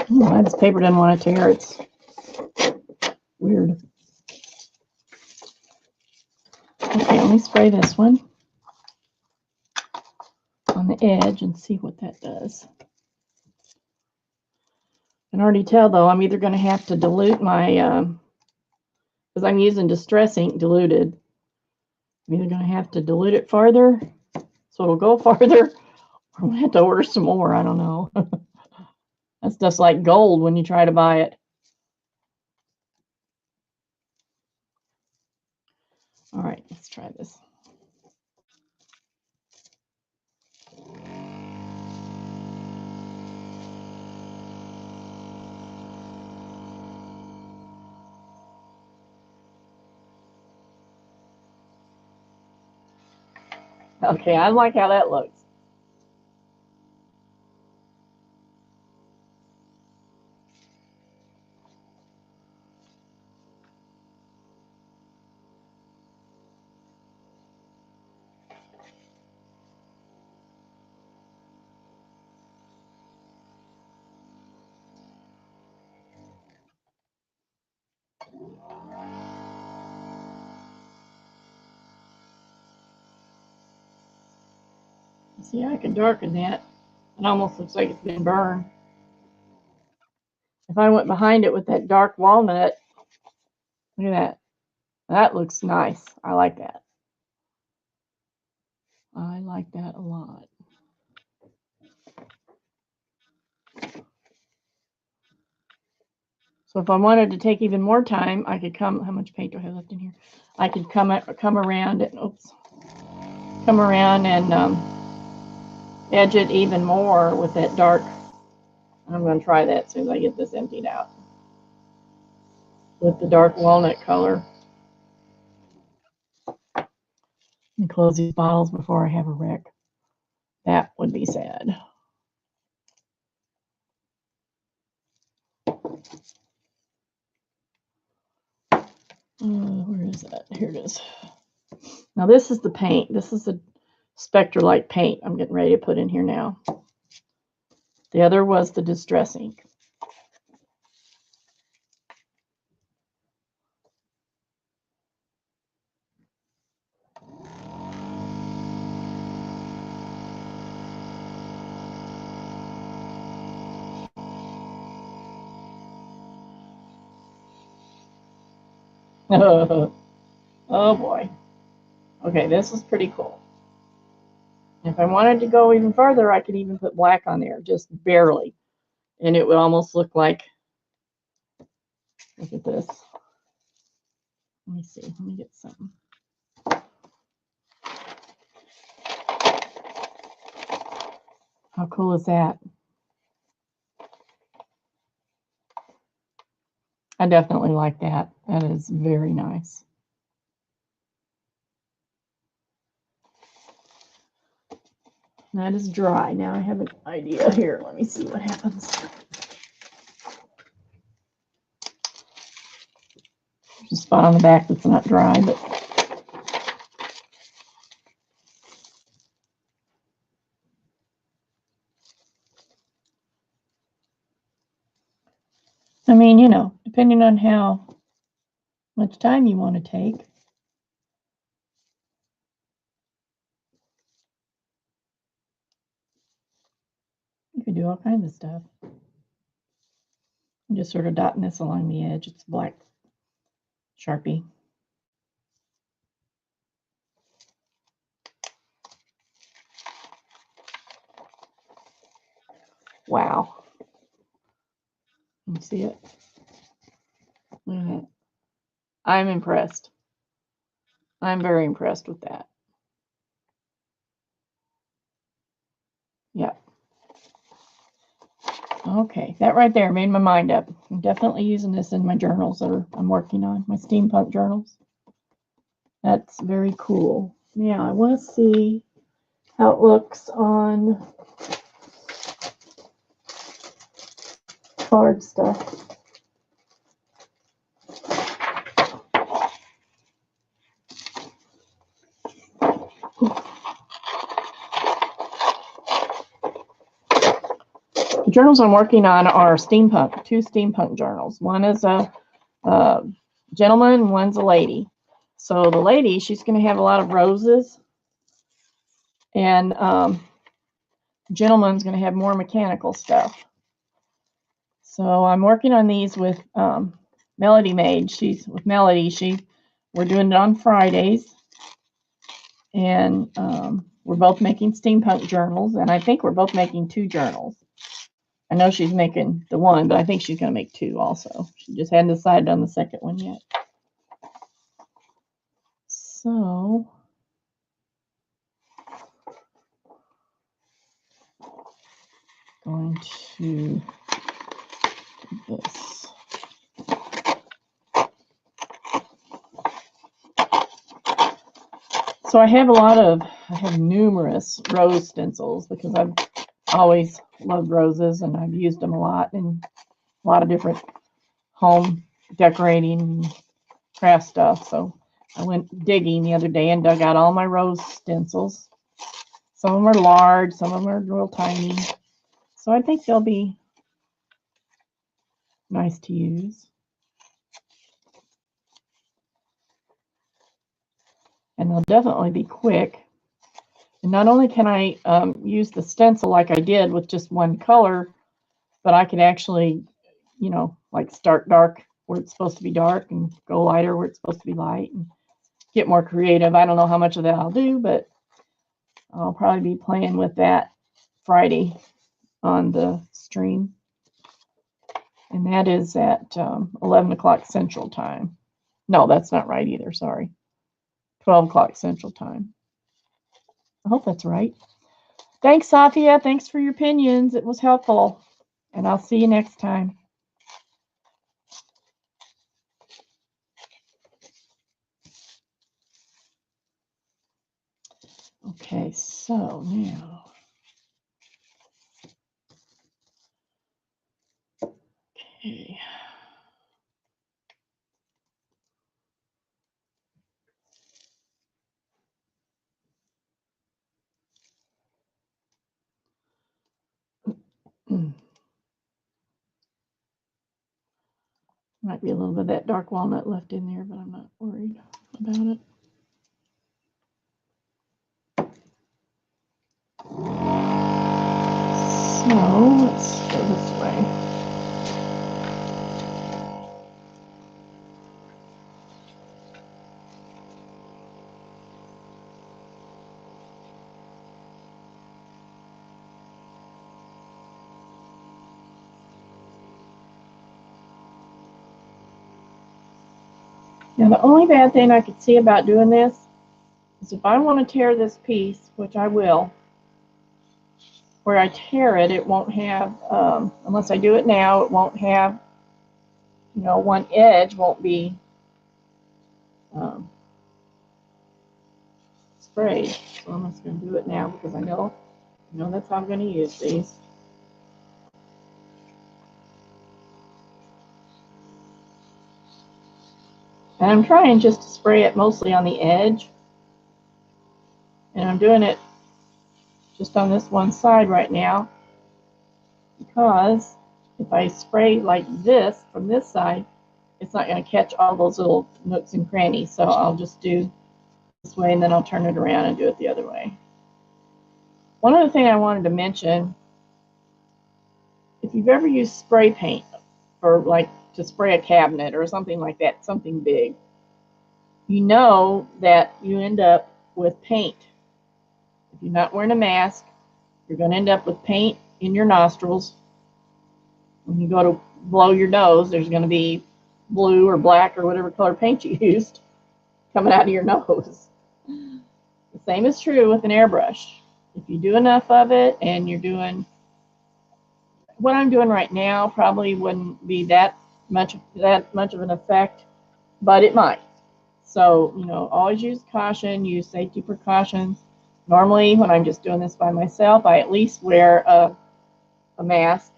Why this paper doesn't want to tear? It's weird. Okay, let me spray this one on the edge and see what that does. I can already tell, though, I'm either going to have to dilute my, because I'm using Distress ink diluted. I'm either going to have to dilute it farther so it'll go farther, or I'm going to have to order some more. I don't know. That's just like gold when you try to buy it. All right, let's try this. Okay, I like how that looks. See, I can darken that. It almost looks like it's been burned. If I went behind it with that dark walnut, look at that. That looks nice. I like that. I like that a lot. So if I wanted to take even more time, I could come. How much paint do I have left in here? I could come around and come around and edge it even more with that dark. I'm going to try that as soon as I get this emptied out with the dark walnut color. Let me close these bottles before I have a wreck. That would be sad. Where is that? Here it is. Now this is the paint. This is the Spectralite paint I'm getting ready to put in here now. The other was the Distress ink. Oh boy. Okay, this is pretty cool. If I wanted to go even further, I could even put black on there, just barely. And it would almost look like, look at this. Let me see, let me get something. How cool is that? I definitely like that. That is very nice. That is dry. Now I have an idea here. Let me see what happens. There's a spot on the back that's not dry, but I mean, you know, depending on how much time you want to take. You can do all kinds of stuff. I'm just sort of dotting this along the edge. It's black Sharpie. Wow. Can you see it? Look at that. I'm impressed. I'm very impressed with that. Yeah. Okay, that right there made my mind up. I'm definitely using this in my journals that I'm working on, my steampunk journals. That's very cool. Yeah, I want to see how it looks on card stuff. The journals I'm working on are steampunk, two steampunk journals. One is a gentleman, one's a lady. So the lady, she's going to have a lot of roses, and gentleman's going to have more mechanical stuff. So I'm working on these with Melody Maid. She's with Melody. We're doing it on Fridays, and we're both making steampunk journals, and I think we're both making 2 journals. I know she's making the one, but I think she's going to make 2 also. She just hadn't decided on the second one yet. So going to do this. So I have numerous rose stencils because I've always loved roses and I've used them a lot in a lot of different home decorating craft stuff. So I went digging the other day and dug out all my rose stencils. Some of them are large, some of them are real tiny. So I think they'll be nice to use. And they'll definitely be quick. And not only can I use the stencil like I did with just one color, but I could actually, you know, like start dark where it's supposed to be dark and go lighter where it's supposed to be light and get more creative. I don't know how much of that I'll do, but I'll probably be playing with that Friday on the stream. And that is at 11 o'clock Central Time. No, that's not right either. Sorry. 12 o'clock Central Time. I hope that's right. Thanks, Safia. Thanks for your opinions. It was helpful. And I'll see you next time. Okay, so now. Okay. Might be a little bit of that dark walnut left in there, but I'm not worried about it. So let's go this way. Now the only bad thing I could see about doing this is if I want to tear this piece, which I will, where I tear it, it won't have, unless I do it now, it won't have, you know, one edge won't be sprayed. So I'm just going to do it now because I know that's how I'm going to use these. And I'm trying just to spray it mostly on the edge. And I'm doing it just on this one side right now because if I spray like this from this side, it's not going to catch all those little nooks and crannies. So I'll just do this way and then I'll turn it around and do it the other way. One other thing I wanted to mention, if you've ever used spray paint for like to spray a cabinet or something like that, something big, you know that you end up with paint. If you're not wearing a mask, you're going to end up with paint in your nostrils. When you go to blow your nose, there's going to be blue or black or whatever color paint you used coming out of your nose. The same is true with an airbrush. If you do enough of it and you're doing what I'm doing right now, probably wouldn't be that much of an effect, but it might. So, you know, always use caution, use safety precautions. Normally, when I'm just doing this by myself, I at least wear a mask.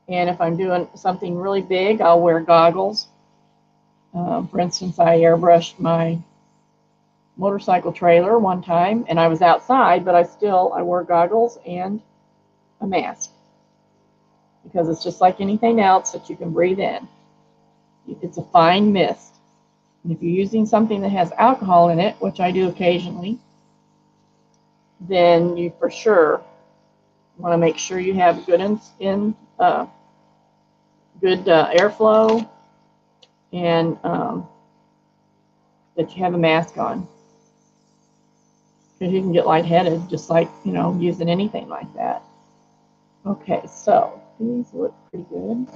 And if I'm doing something really big, I'll wear goggles. For instance, I airbrushed my motorcycle trailer one time, and I was outside, but I wore goggles and a mask because it's just like anything else that you can breathe in. It's a fine mist. And if you're using something that has alcohol in it, which I do occasionally, then you for sure want to make sure you have good airflow and that you have a mask on, because you can get lightheaded just like, you know, using anything like that. Okay, so these look pretty good.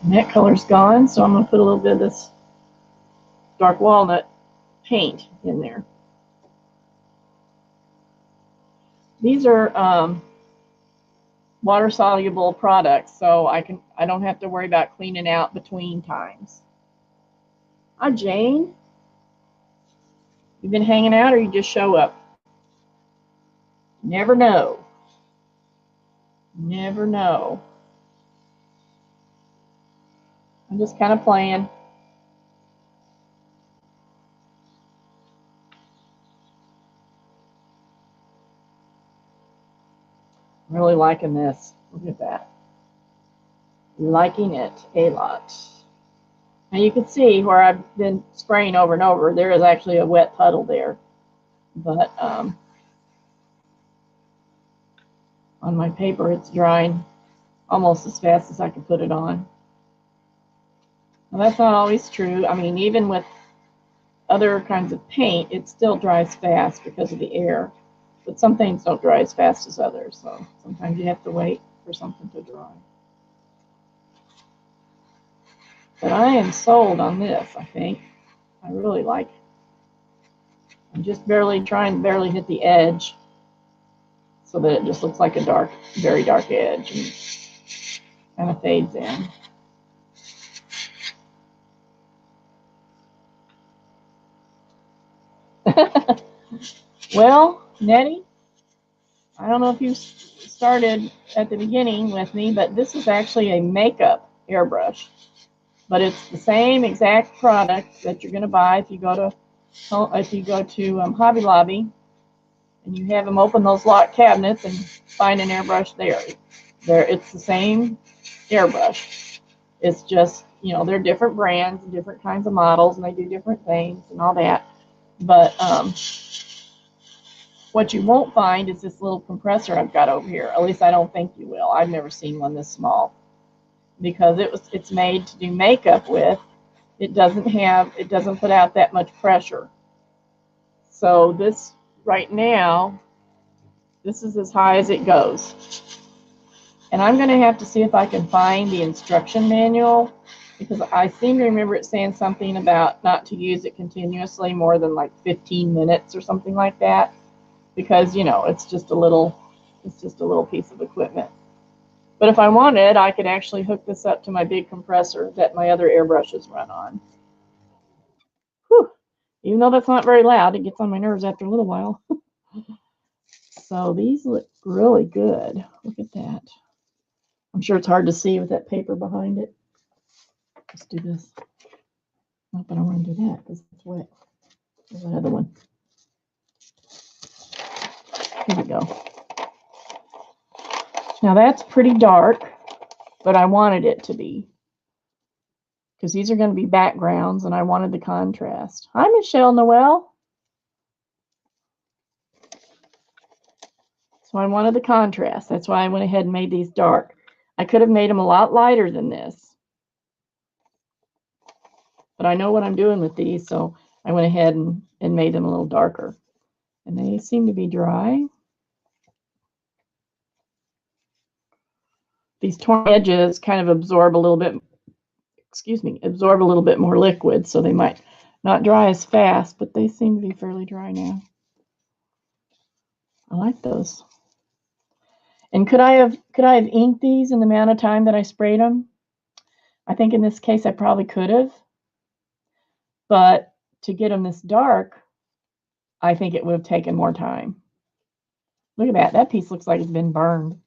And that color's gone, so I'm going to put a little bit of this dark walnut paint in there. These are water-soluble products, so I don't have to worry about cleaning out between times. Hi, Jane. You been hanging out or you just show up? Never know. Never know. I'm just kind of playing. I'm really liking this. Look at that. Liking it a lot. Now you can see where I've been spraying over and over, there is actually a wet puddle there. But on my paper, it's drying almost as fast as I can put it on. Now that's not always true. I mean, even with other kinds of paint, it still dries fast because of the air. But some things don't dry as fast as others, so sometimes you have to wait for something to dry. But I am sold on this, I think. I really like it. I'm just trying to barely hit the edge so that it just looks like a dark, very dark edge and kind of fades in. Well, Nettie, I don't know if you started at the beginning with me, but this is actually a makeup airbrush. But it's the same exact product that you're going to buy if you go to Hobby Lobby and you have them open those locked cabinets and find an airbrush there. It's the same airbrush. It's just, you know, they're different brands and different kinds of models, and they do different things and all that. But what you won't find is this little compressor I've got over here. At least I don't think you will. I've never seen one this small, because it's made to do makeup with. It doesn't put out that much pressure. So this right now, this is as high as it goes. And I'm going to have to see if I can find the instruction manual, because I seem to remember it saying something about not to use it continuously more than like 15 minutes or something like that, because, you know, it's just a little piece of equipment. But if I wanted, I could actually hook this up to my big compressor that my other airbrushes run on. Whew. Even though that's not very loud, it gets on my nerves after a little while. So these look really good. Look at that. I'm sure it's hard to see with that paper behind it. Let's do this. Not that I want to do that because it's wet. There's another one. Here we go. Now that's pretty dark, but I wanted it to be, because these are going to be backgrounds and I wanted the contrast. Hi, Michelle Noel. So I wanted the contrast. That's why I went ahead and made these dark. I could have made them a lot lighter than this, but I know what I'm doing with these, so I went ahead and made them a little darker. And they seem to be dry. These torn edges kind of absorb a little bit more liquid, so they might not dry as fast, but they seem to be fairly dry now. I like those. And could I have inked these in the amount of time that I sprayed them? I think in this case I probably could have, but to get them this dark, I think it would have taken more time. Look at that. That piece looks like it's been burned.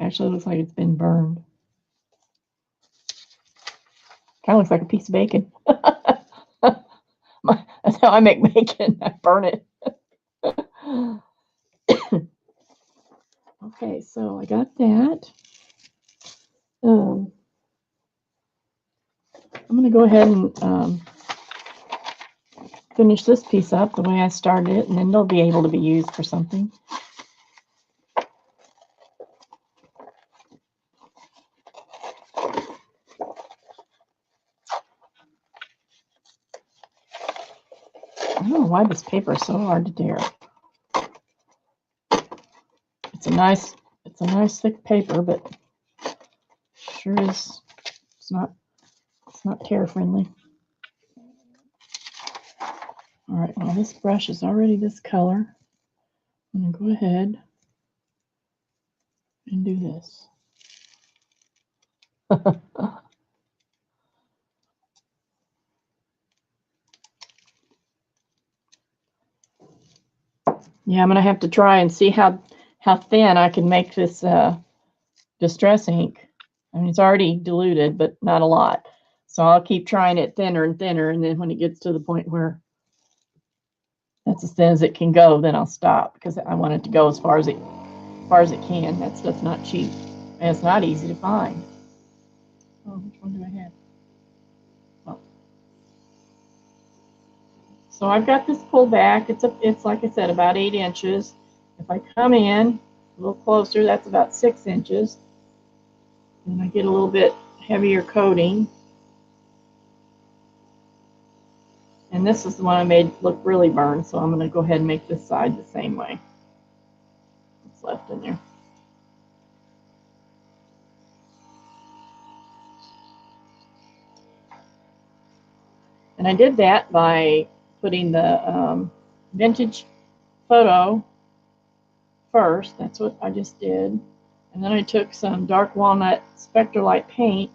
Actually, looks like it's been burned. Kind of looks like a piece of bacon. That's how I make bacon. I burn it. Okay, so I got that. I'm going to go ahead and finish this piece up the way I started it, and then they'll be able to be used for something. I don't know why this paper is so hard to tear. It's a nice thick paper, but sure is it's not tear friendly. All right, well, this brush is already this color. I'm gonna go ahead and do this. Yeah, I'm gonna have to try and see how thin I can make this distress ink. I mean, it's already diluted, but not a lot. So I'll keep trying it thinner and thinner, and then when it gets to the point where that's as thin as it can go, then I'll stop, because I want it to go as far as it can. That stuff's not cheap, and it's not easy to find. Oh, which one do I have? So I've got this pulled back. It's like I said, about 8 inches. If I come in a little closer, that's about 6 inches. And I get a little bit heavier coating. And this is the one I made look really burned, so I'm going to go ahead and make this side the same way. What's left in there. And I did that by putting the vintage photo first. That's what I just did. And then I took some dark walnut Spectralite paint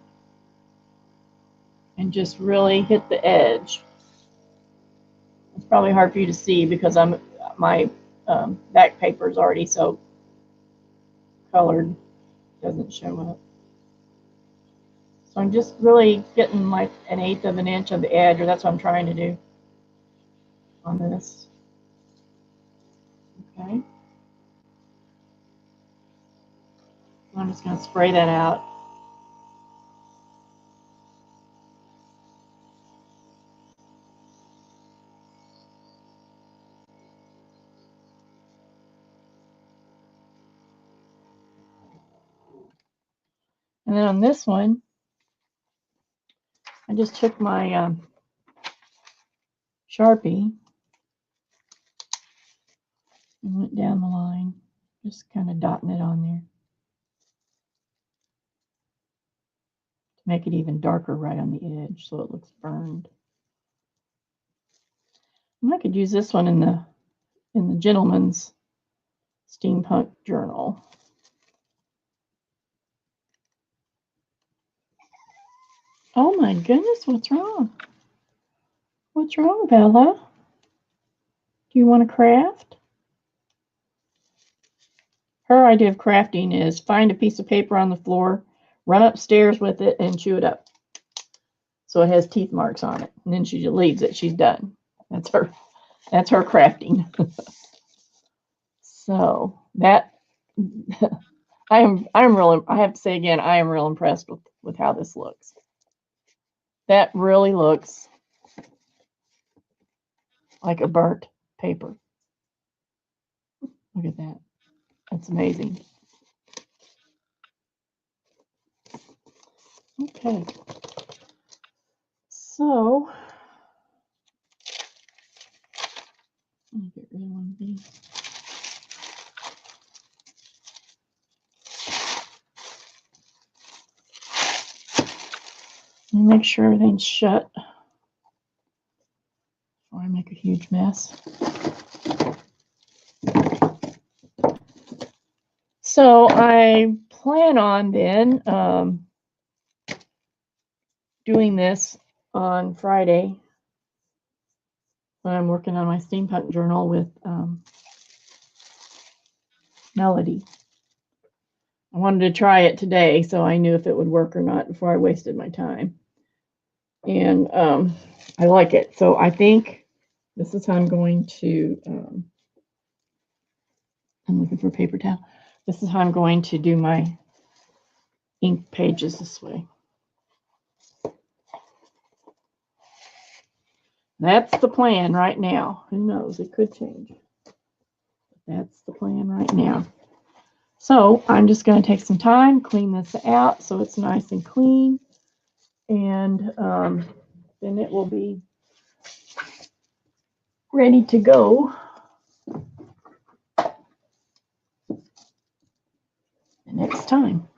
and just really hit the edge. It's probably hard for you to see because my back paper is already so colored, it doesn't show up. So I'm just really getting like 1/8 of an inch of the edge, or that's what I'm trying to do on this. Okay. I'm just going to spray that out. And then on this one, I just took my Sharpie and went down the line, just kind of dotting it on there to make it even darker right on the edge so it looks burned. And I could use this one in the Gentleman's Steampunk Journal. Oh my goodness, what's wrong? What's wrong, Bella? Do you want to craft? Her idea of crafting is find a piece of paper on the floor, run upstairs with it, and chew it up. So it has teeth marks on it. And then she just leaves it. She's done. That's her crafting. So that I have to say again, I am real impressed with how this looks. That really looks like a burnt paper. Look at that. That's amazing. Okay. So let me get rid of one of these. Make sure everything's shut before I make a huge mess. So I plan on then doing this on Friday when I'm working on my steampunk journal with Melody. I wanted to try it today so I knew if it would work or not before I wasted my time. And I like it. So I think this is how I'm going to, I'm looking for a paper towel. This is how I'm going to do my ink pages this way. That's the plan right now. Who knows? It could change. But that's the plan right now. So I'm just going to take some time, clean this out so it's nice and clean. And then it will be ready to go the next time.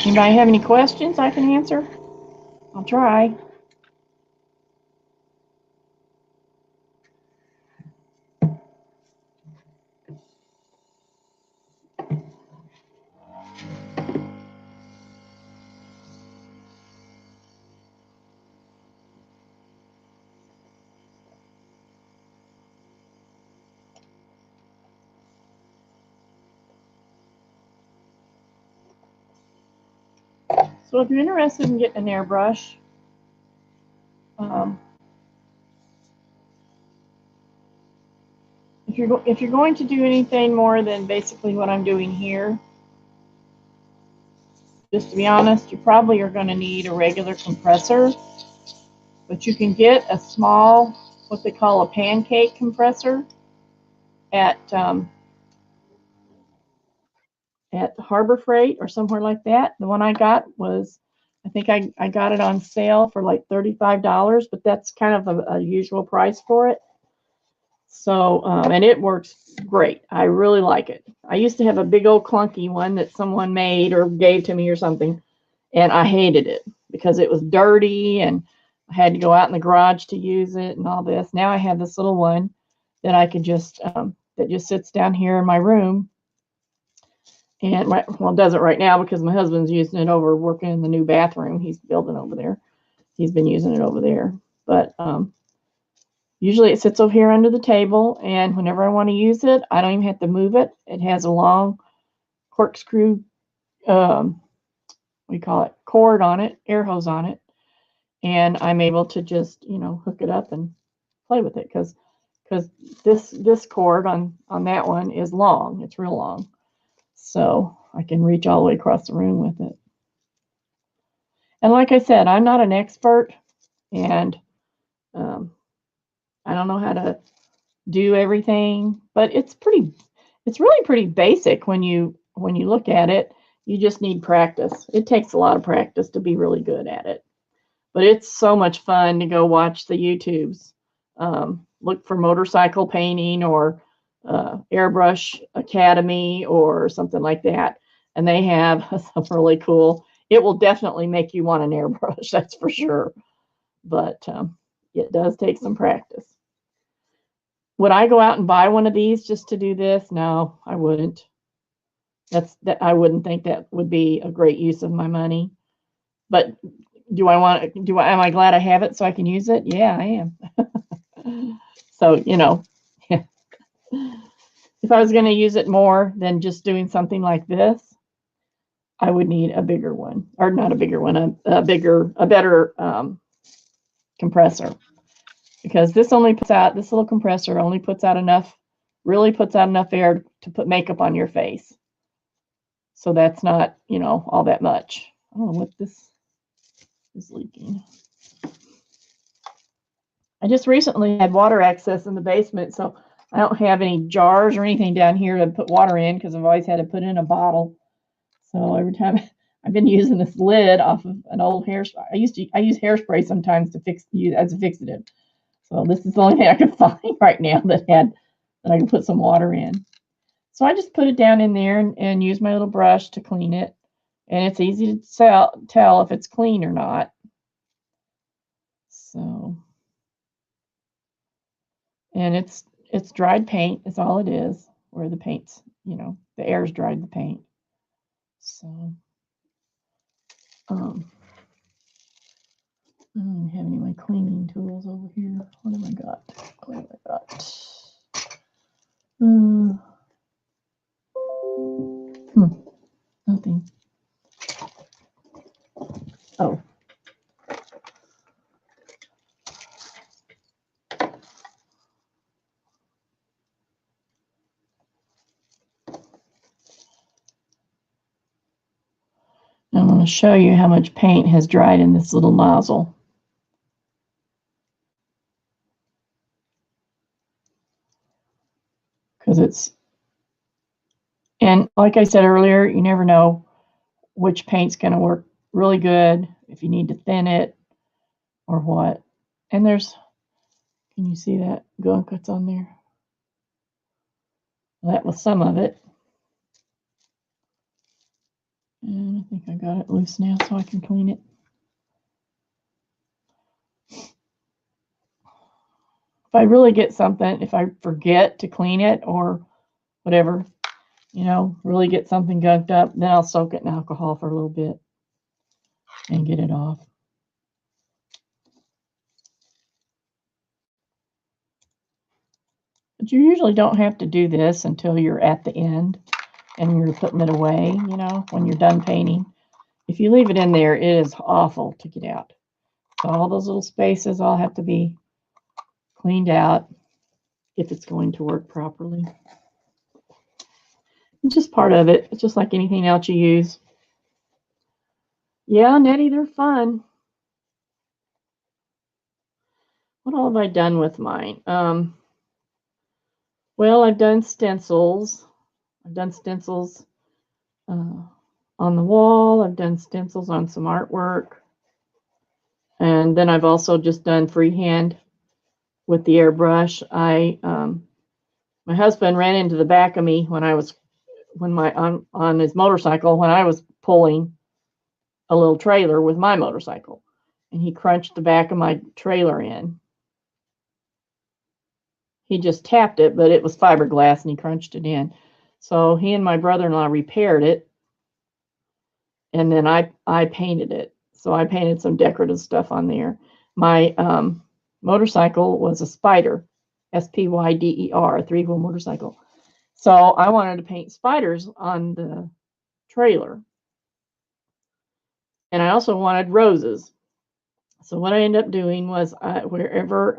Anybody have any questions I can answer? I'll try. So if you're interested in getting an airbrush, if you're going to do anything more than basically what I'm doing here, just to be honest, you probably are going to need a regular compressor, but you can get a small, what they call a pancake compressor at Harbor Freight or somewhere like that. The one I got was, I think I got it on sale for like $35, but that's kind of a usual price for it. So, and it works great. I really like it. I used to have a big old clunky one that someone made or gave to me or something, and I hated it because it was dirty and I had to go out in the garage to use it and all this. Now I have this little one that I can just, that just sits down here in my room. And well, it doesn't right now because my husband's using it over working in the new bathroom he's building over there. He's been using it over there. But usually it sits over here under the table, and whenever I want to use it, I don't even have to move it. It has a long corkscrew, what do you call it, cord on it, air hose on it, and I'm able to just, you know, hook it up and play with it because this cord on that one is long. It's real long. So I can reach all the way across the room with it. And like I said, I'm not an expert, and I don't know how to do everything, but it's really pretty basic when you look at it. You just need practice. It takes a lot of practice to be really good at it. But it's so much fun to go watch the YouTubes. Look for motorcycle painting or Airbrush Academy or something like that. And they have some really cool. It will definitely make you want an airbrush, that's for sure. But it does take some practice. Would I go out and buy one of these just to do this? No, I wouldn't. I wouldn't think that would be a great use of my money. But am I glad I have it so I can use it? Yeah, I am. So, you know, if I was going to use it more than just doing something like this, I would need a bigger one, or not a bigger one, a better compressor, because this little compressor only puts out enough air to put makeup on your face. So that's not, you know, all that much. I don't know what this is leaking. I just recently had water access in the basement, so I don't have any jars or anything down here to put water in because I've always had to put it in a bottle. So every time I've been using this lid off of an old hairspray. I use hairspray sometimes to as a fixative. So this is the only thing I can find right now that I can put some water in. So I just put it down in there and use my little brush to clean it. And it's easy to tell if it's clean or not. So, and it's dried paint is all it is, where the paint's, you know, the air's dried the paint. So, I don't have any of my cleaning tools over here. What have I got? What have I got? Nothing. Oh. I'm going to show you how much paint has dried in this little nozzle. And like I said earlier, you never know which paint's going to work really good, if you need to thin it or what. And can you see that gunk that's on there? Well, that was some of it. And I think I got it loose now so I can clean it. If I really get something, if I forget to clean it or whatever, you know, really get something gunked up, then I'll soak it in alcohol for a little bit and get it off. But you usually don't have to do this until you're at the end and you're putting it away, you know, when you're done painting. if you leave it in there, it is awful to get out. So all those little spaces all have to be cleaned out if it's going to work properly. It's just part of it. It's just like anything else you use. Yeah, Nettie, they're fun. What all have I done with mine? Well, I've done stencils. I've done stencils on the wall. I've done stencils on some artwork. And then I've also just done freehand with the airbrush. My husband ran into the back of me when I was on his motorcycle when I was pulling a little trailer with my motorcycle, and he crunched the back of my trailer in. He just tapped it, but it was fiberglass, and he crunched it in. So he and my brother-in-law repaired it, and then I painted it. So I painted some decorative stuff on there. My motorcycle was a Spider, S-P-Y-D-E-R, a three-wheel motorcycle. So I wanted to paint spiders on the trailer. And I also wanted roses. So what I ended up doing was wherever,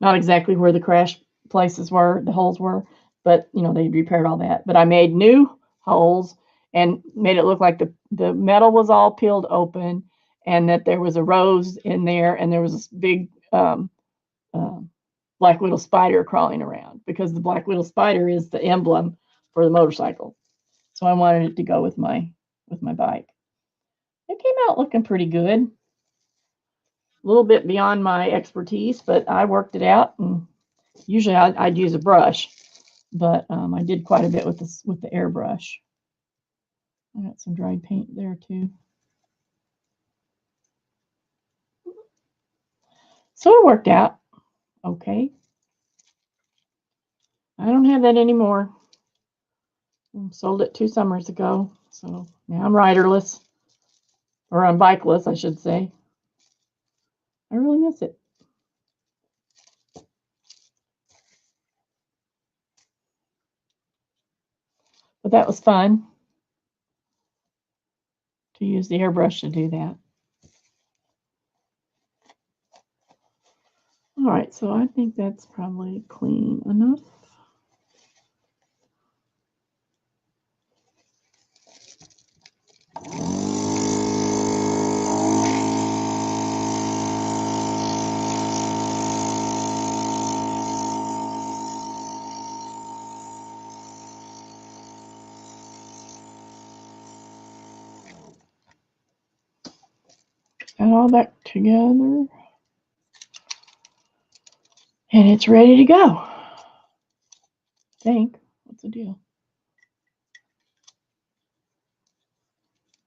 not exactly where the crash places were, the holes were, but you know, they repaired all that. But I made new holes and made it look like the metal was all peeled open and that there was a rose in there and there was this big black widow spider crawling around, because the black widow spider is the emblem for the motorcycle. So I wanted it to go with my bike. It came out looking pretty good. A little bit beyond my expertise, but I worked it out. And usually I'd use a brush, but I did quite a bit with the airbrush. I got some dried paint there too. So it worked out okay. I don't have that anymore. I sold it 2 summers ago, so now I'm riderless, or I'm bikeless, I should say. I really miss it. But that was fun to use the airbrush to do that. All right, so I think that's probably clean enough. Got all that together. And it's ready to go. I think. What's the deal?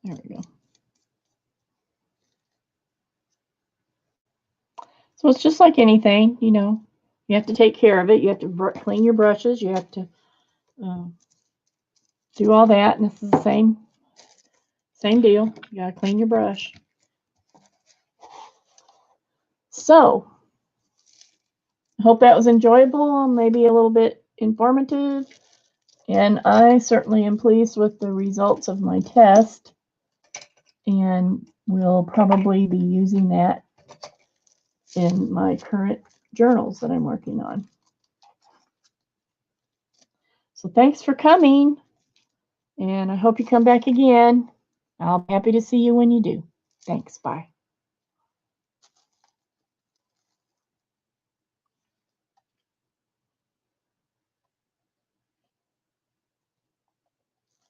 There we go. So it's just like anything, you know. You have to take care of it. You have to clean your brushes. You have to do all that. And this is the same deal. You got to clean your brush. So I hope that was enjoyable, maybe a little bit informative. And I certainly am pleased with the results of my test. And will probably be using that in my current journals that I'm working on. So thanks for coming, and I hope you come back again. I'll be happy to see you when you do. Thanks. Bye.